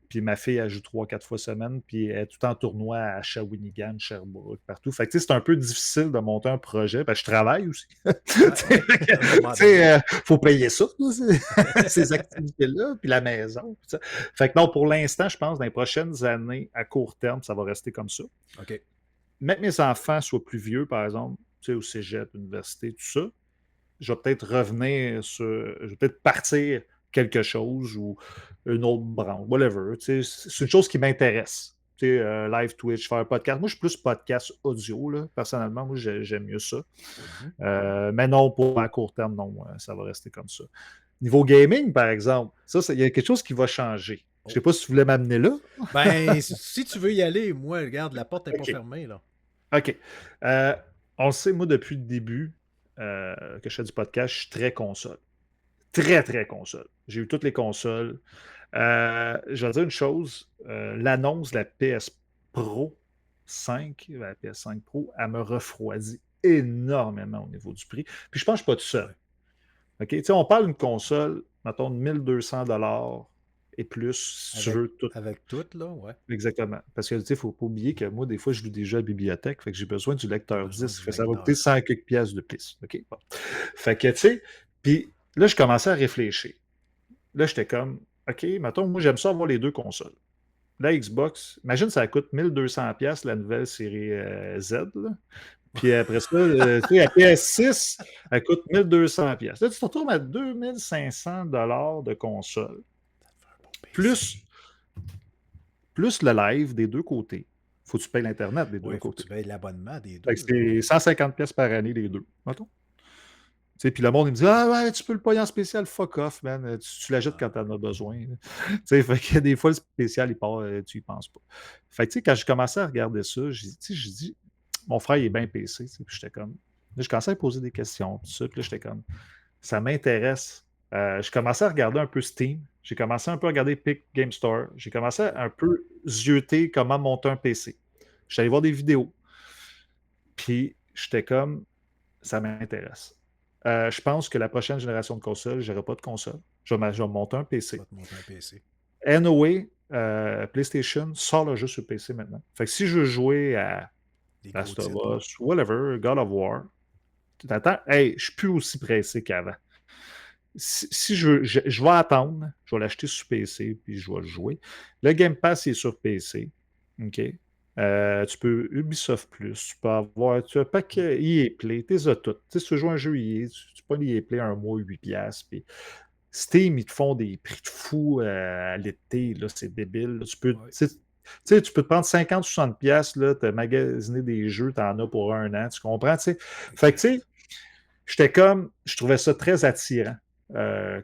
Puis ma fille, elle joue 3-4 fois semaine, puis elle est tout en tournoi à Shawinigan, Sherbrooke, partout. Fait que tu sais, c'est un peu difficile de monter un projet, parce que je travaille aussi. ouais, à un moment Tu donné. sais, faut payer ça, là, ces activités-là, puis la maison. Puis ça. Fait que non, pour l'instant, je pense, dans les prochaines années, à court terme, ça va rester comme ça. OK. Mettre mes enfants soient plus vieux, par exemple, tu sais, au cégep, université, tout ça, je vais peut-être revenir sur. Je vais peut-être partir quelque chose ou une autre branche, whatever. Tu sais, c'est une chose qui m'intéresse. Tu sais, live Twitch, faire un podcast. Moi, je suis plus podcast audio, là. Personnellement. Moi, j'aime mieux ça. Mhm. Mais non, pour à court terme, non. Ça va rester comme ça. Niveau gaming, par exemple, il y a quelque chose qui va changer. Je ne sais Oh. pas si tu voulais m'amener là. Ben, si tu veux y aller, moi, regarde, la porte n'est pas OK. fermée, là. OK. On le sait, moi, depuis le début que je fais du podcast, je suis très console. Très, très console. J'ai eu toutes les consoles. Je vais dire une chose. L'annonce de la PS Pro 5, la PS5 Pro, elle me refroidit énormément au niveau du prix. Puis je pense que je ne suis pas tout seul. Ouais. OK? Tu sais, on parle d'une console, mettons, de 1200 $ et plus, si tu Avec, veux tout. avec tout, là, ouais. Exactement. Parce que, tu sais, il ne faut pas oublier que moi, des fois, je loue des jeux à la bibliothèque, fait que j'ai besoin du T'as lecteur besoin disque. du Fait que ça va coûter lecteur. 100 quelques piastres de plus. OK? Bon. Fait que, tu sais, puis là, je commençais à réfléchir. Là, j'étais comme, OK, mettons, moi, j'aime ça avoir les deux consoles. La Xbox, imagine, ça coûte 1200$ la nouvelle série Z. Là. Puis après ça, tu sais, la PS6, elle coûte 1200$. Là, tu te retrouves à 2500$ de console. Ça te fait un beau Plus, PC. plus le live des deux côtés. Faut que tu payes l'Internet des Ouais, deux il faut que côtés. tu payes l'abonnement des Fait deux, que là. c'est 150$ par année, les deux. Mettons. Tu sais, puis le monde, il me dit ah ouais, tu peux le payer en spécial, fuck off, man. Tu l'achètes quand tu en as besoin. Tu sais, fait que des fois, le spécial, il part, tu y penses pas. Fait que, tu sais, quand j'ai commencé à regarder ça, j'ai dit, mon frère, il est bien PC. Tu sais, puis j'étais comme, là, je commençais à poser des questions, tout ça, puis là, j'étais comme, ça m'intéresse. Je commençais à regarder un peu Steam. J'ai commencé un peu à regarder Epic Game Store. J'ai commencé à un peu zioter comment monter un PC. J'allais voir des vidéos. Puis, j'étais comme, ça m'intéresse. Je pense que la prochaine génération de consoles, je n'aurai pas de console. Je vais monter un Tu PC. vas te monter un PC. Anyway, PlayStation sort le jeu sur PC maintenant. Fait que si je veux jouer à Des gros Last of titres, là. Us, whatever, God of War, tu t'attends, hey, je suis plus aussi pressé qu'avant. Si je vais attendre, je vais l'acheter sur PC, puis je vais le jouer. Le Game Pass est sur PC. OK? Tu peux Ubisoft Plus, tu peux avoir, tu as un paquet EA Play, tu les as toutes. Tu sais, si tu joues à un jeu EA, tu prends l'EA Play un mois, 8$. Puis Steam, ils te font des prix de fou à l'été, là, c'est débile. Là. Ouais. Tu peux te prendre 50-60$, là, te magasiner des jeux, tu en as pour un an, tu comprends? Tu sais? Fait que, tu sais, je trouvais ça très attirant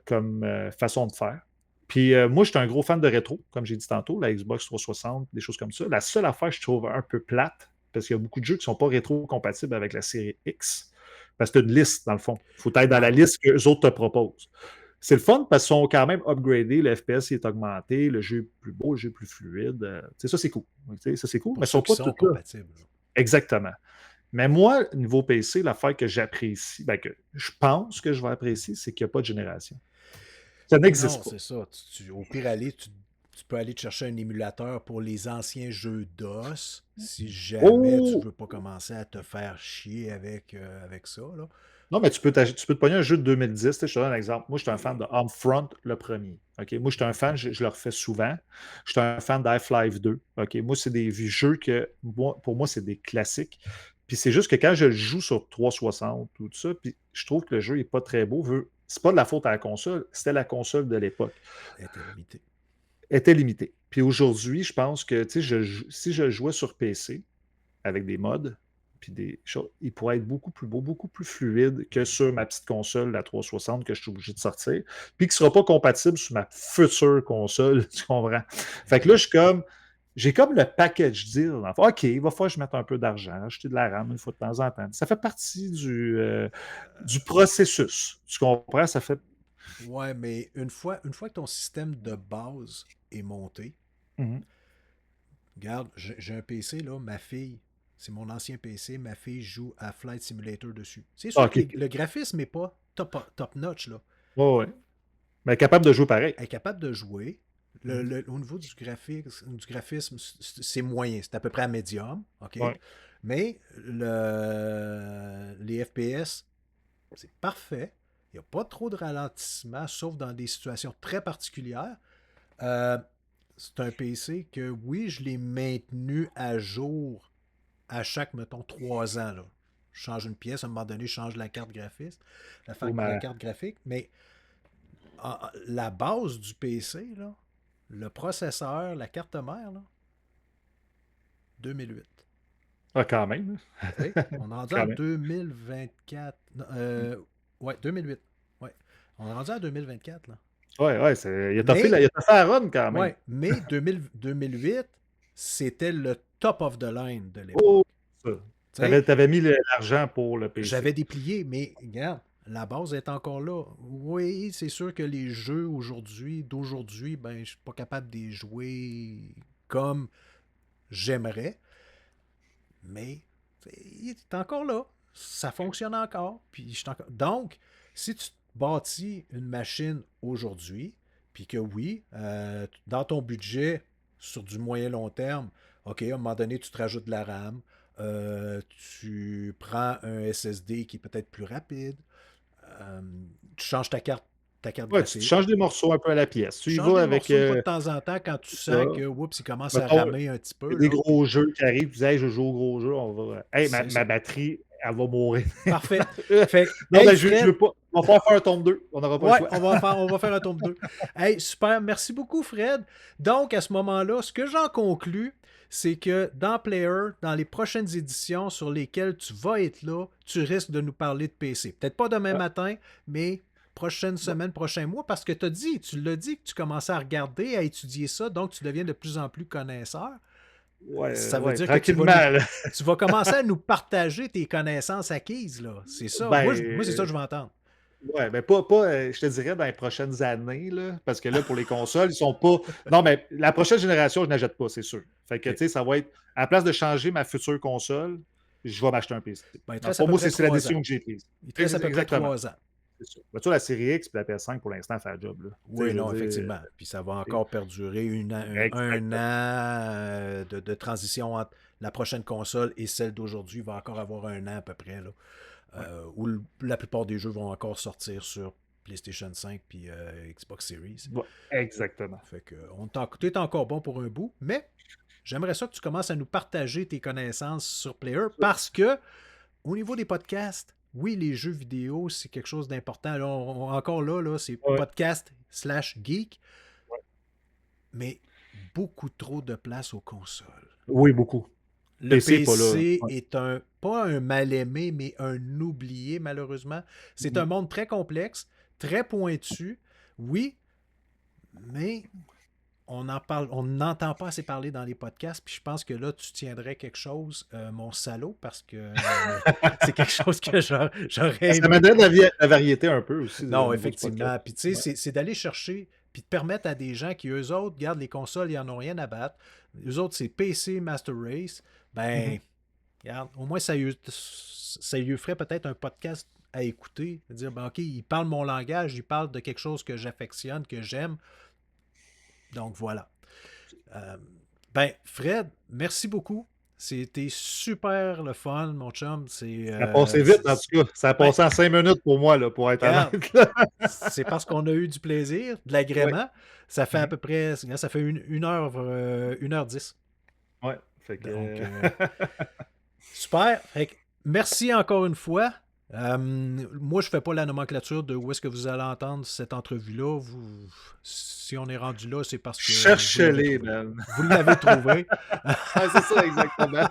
comme façon de faire. Puis moi, j'étais un gros fan de rétro, comme j'ai dit tantôt, la Xbox 360, des choses comme ça. La seule affaire que je trouve un peu plate, parce qu'il y a beaucoup de jeux qui ne sont pas rétro-compatibles avec la série X, parce que tu as une liste, dans le fond. Il faut être dans la Ouais. liste que les autres te proposent. C'est le fun parce qu'ils sont quand même upgradés, le FPS est augmenté, le jeu est plus beau, le jeu est plus fluide. Ça, c'est cool. Ça, c'est cool, mais Pour ils ne ceux sont qui pas sont tous là. compatibles. Exactement. Mais moi, niveau PC, l'affaire que j'apprécie, ben que je pense que je vais apprécier, c'est qu'il n'y a pas de génération. Ça Non, n'existe pas. c'est ça. Au pire, tu peux aller te chercher un émulateur pour les anciens jeux DOS si jamais tu Oh! veux pas commencer à te faire chier avec ça. Là. Non, mais tu peux te pogner un jeu de 2010. Je te donne un exemple. Moi, je suis un fan de Homefront, le premier. OK? Moi, je suis un fan, je le refais souvent. Je suis un fan d'Half-Life 2. OK? Moi, c'est des jeux que, pour moi, c'est des classiques. Puis c'est juste que quand je le joue sur 360, tout ça, puis je trouve que le jeu n'est pas très beau. C'est pas de la faute à la console, c'était la console de l'époque. Était limité. Était limité. Puis aujourd'hui, je pense que si je jouais sur PC avec des mods, puis des choses, il pourrait être beaucoup plus beau, beaucoup plus fluide que sur ma petite console, la 360, que je suis obligé de sortir, puis qui ne sera pas compatible sur ma future console, tu comprends? Fait que là, j'ai comme le package deal. OK, il va falloir que je mette un peu d'argent, acheter de la RAM une fois de temps en temps. Ça fait partie du processus. Tu comprends? Ça fait. Ouais, mais une fois que ton système de base est monté, Mhm. regarde, j'ai un PC, là, ma fille, c'est mon ancien PC, ma fille joue à Flight Simulator dessus. C'est Ah, sûr que OK. le graphisme n'est pas top notch, là. Ouais, ouais. Mais capable de jouer pareil. Elle est capable de jouer. Mhm. Au niveau du graphisme, c'est moyen. C'est à peu près à médium. OK? Ouais. Mais les FPS, c'est parfait. Il n'y a pas trop de ralentissement, sauf dans des situations très particulières. Euh, c'est un PC que, oui, je l'ai maintenu à jour à chaque, mettons, 3 ans. Là. Je change une pièce, à un moment donné, je change la carte graphique, Ou la ma... carte graphique, mais la base du PC, là, le processeur, la carte mère, là, 2008. Ah, quand même. T'sais, on est rendu en Quand même. 2024. Ouais, 2008. Ouais. On est rendu en 2024, là. Ouais, ouais, Mais, il a taffé la run quand même. ouais, mais 2008, c'était le top of the line de l'époque. Oh, ça. T'avais mis l'argent pour le PC. J'avais déplié, mais regarde, la base est encore là. Oui, c'est sûr que les jeux d'aujourd'hui, ben, je suis pas capable de les jouer comme j'aimerais, mais il est encore là. Ça fonctionne encore. Puis Donc, si tu bâtis une machine aujourd'hui, puis que oui, dans ton budget, sur du moyen long terme, OK, à un moment donné, tu te rajoutes de la RAM, tu prends un SSD qui est peut-être plus rapide, euh, tu changes ta carte Ouais, tu graphique. changes des morceaux un peu à la pièce. Tu Tu y changes vas des avec morceaux une fois de temps en temps quand tu ça. sens que oups, il commence à Mettons, ramer un petit il y peu. a des Là, gros jeux qui arrivent, tu dis, hey, je joue au gros jeu, on va. Hey, c'est ma ça. batterie, elle va mourir. Parfait. Fait Non, hey ben, je Fred, veux pas. On va faire un tome 2. On n'aura pas le ouais, choix. on va faire un tome 2. Hey, super, merci beaucoup Fred. Donc à ce moment-là, ce que j'en conclus, c'est que dans Player, dans les prochaines éditions sur lesquelles tu vas être là, tu risques de nous parler de PC. Peut-être pas demain Ah, matin, mais prochaine bon, semaine, prochain mois, parce que tu l'as dit que tu commençais à regarder, à étudier ça, donc tu deviens de plus en plus connaisseur. ouais, Ça veut ouais, dire que tu vas nous tranquillement, là. tu vas commencer à nous partager tes connaissances acquises, là. C'est ça. Moi, c'est ça que je Ben, veux entendre. ouais, mais pas je te dirais, dans les prochaines années, là, parce que là, pour les consoles, ils sont pas. Non, mais la prochaine génération, je n'achète pas, c'est sûr. Fait que, tu OK. sais, ça va être. À la place de changer ma future console, je vais m'acheter un PC. Ben, il te Donc, reste à pour peu moi, près c'est la 3 ans. décision que j'ai prise. Il te reste à peu près Exactement. 3 ans. C'est ça. Ben, tu vois, la série X et la PS5, pour l'instant, fait la job. Là. Tu sais, Oui, je veux non, dire. effectivement. Puis ça va euh, encore perdurer un Exactement. an de transition entre la prochaine console et celle d'aujourd'hui. Il va encore avoir un an à peu près, là, Ouais. où la plupart des jeux vont encore sortir sur PlayStation 5 puis Xbox Series. Ouais, exactement. Fait que t'es encore bon pour un bout, mais j'aimerais ça que tu commences à nous partager tes connaissances sur Player parce que, au niveau des podcasts, oui, les jeux vidéo, c'est quelque chose d'important. Là, encore là, c'est Ouais. podcast/geek, mais beaucoup trop de place aux consoles. Oui, beaucoup. Le PC, PC pas là. Ouais. est pas un mal-aimé, mais un oublié, malheureusement. C'est un monde très complexe, très pointu, oui, mais on n'entend pas assez parler dans les podcasts, puis je pense que là, tu tiendrais quelque chose, mon salaud, parce que c'est quelque chose que j'aurais Ça aimé. m'aiderait de la variété un peu aussi Non, au niveau du podcast. effectivement. Puis tu sais, c'est d'aller chercher, puis de permettre à des gens qui, eux autres, gardent les consoles, ils n'en ont rien à battre. Eux autres, c'est PC Master Race. Ben, regarde, au moins, ça lui ferait peut-être un podcast à écouter. Dire, ben, OK, il parle mon langage, il parle de quelque chose que j'affectionne, que j'aime. Donc, voilà. Ben, Fred, merci beaucoup. C'était super le fun, mon chum. Ça a passé vite, en tout cas. Ça a passé en 5 minutes pour moi, là, pour être regarde, honnête. Là. c'est parce qu'on a eu du plaisir, de l'agrément. Ça fait à peu près, ça fait 1h10. Ouais, fait que... Donc, super. Fait que merci encore une fois. Moi, je ne fais pas la nomenclature de où est-ce que vous allez entendre cette entrevue-là. Si on est rendu là, c'est parce que cherchez-les, man. Vous l'avez trouvé. Ouais, c'est ça, exactement.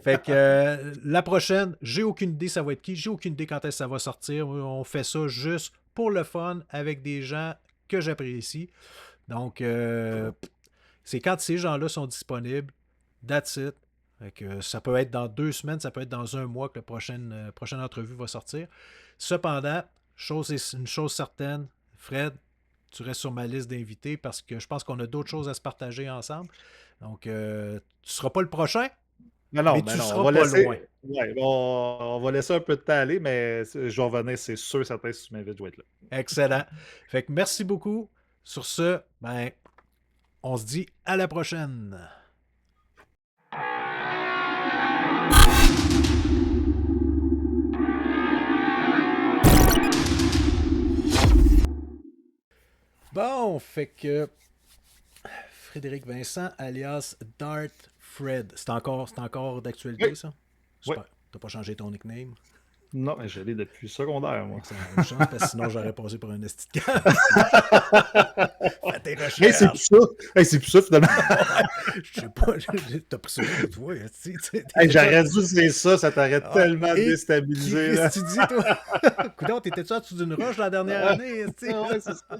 Fait que la prochaine, j'ai aucune idée ça va être qui. J'ai aucune idée quand est-ce que ça va sortir. On fait ça juste pour le fun avec des gens que j'apprécie. Donc, c'est quand ces gens-là sont disponibles. That's it. Fait que ça peut être dans 2 semaines, ça peut être dans 1 mois que la prochaine entrevue va sortir. Cependant, une chose certaine, Fred, tu restes sur ma liste d'invités parce que je pense qu'on a d'autres choses à se partager ensemble. Donc, tu ne seras pas le prochain, mais tu seras pas loin. Ouais, on va laisser un peu de temps aller, mais je vais revenir, c'est sûr, certain, si tu m'invites, je vais être là. Excellent. Fait que merci beaucoup. Sur ce, ben, on se dit à la prochaine. Bon, fait que Frédéric Vincent, alias Dart Fred. C'est encore d'actualité, Oui. ça? Super. Oui. T'as pas changé ton nickname? Non, je l'ai depuis le secondaire, moi. Une chance, parce que sinon j'aurais passé pour un esti de cave. Fais tes recherches. Hey, c'est plus ça. Hey, c'est plus ça, finalement. Je sais pas, t'as pris ça pour toi. Hey, j'aurais dû dire ça, ça t'aurait tellement déstabilisé. Qu'est-ce que tu dis, toi? Coudonc, t'étais-tu en dessous d'une roche la dernière année? Ouais, c'est ça.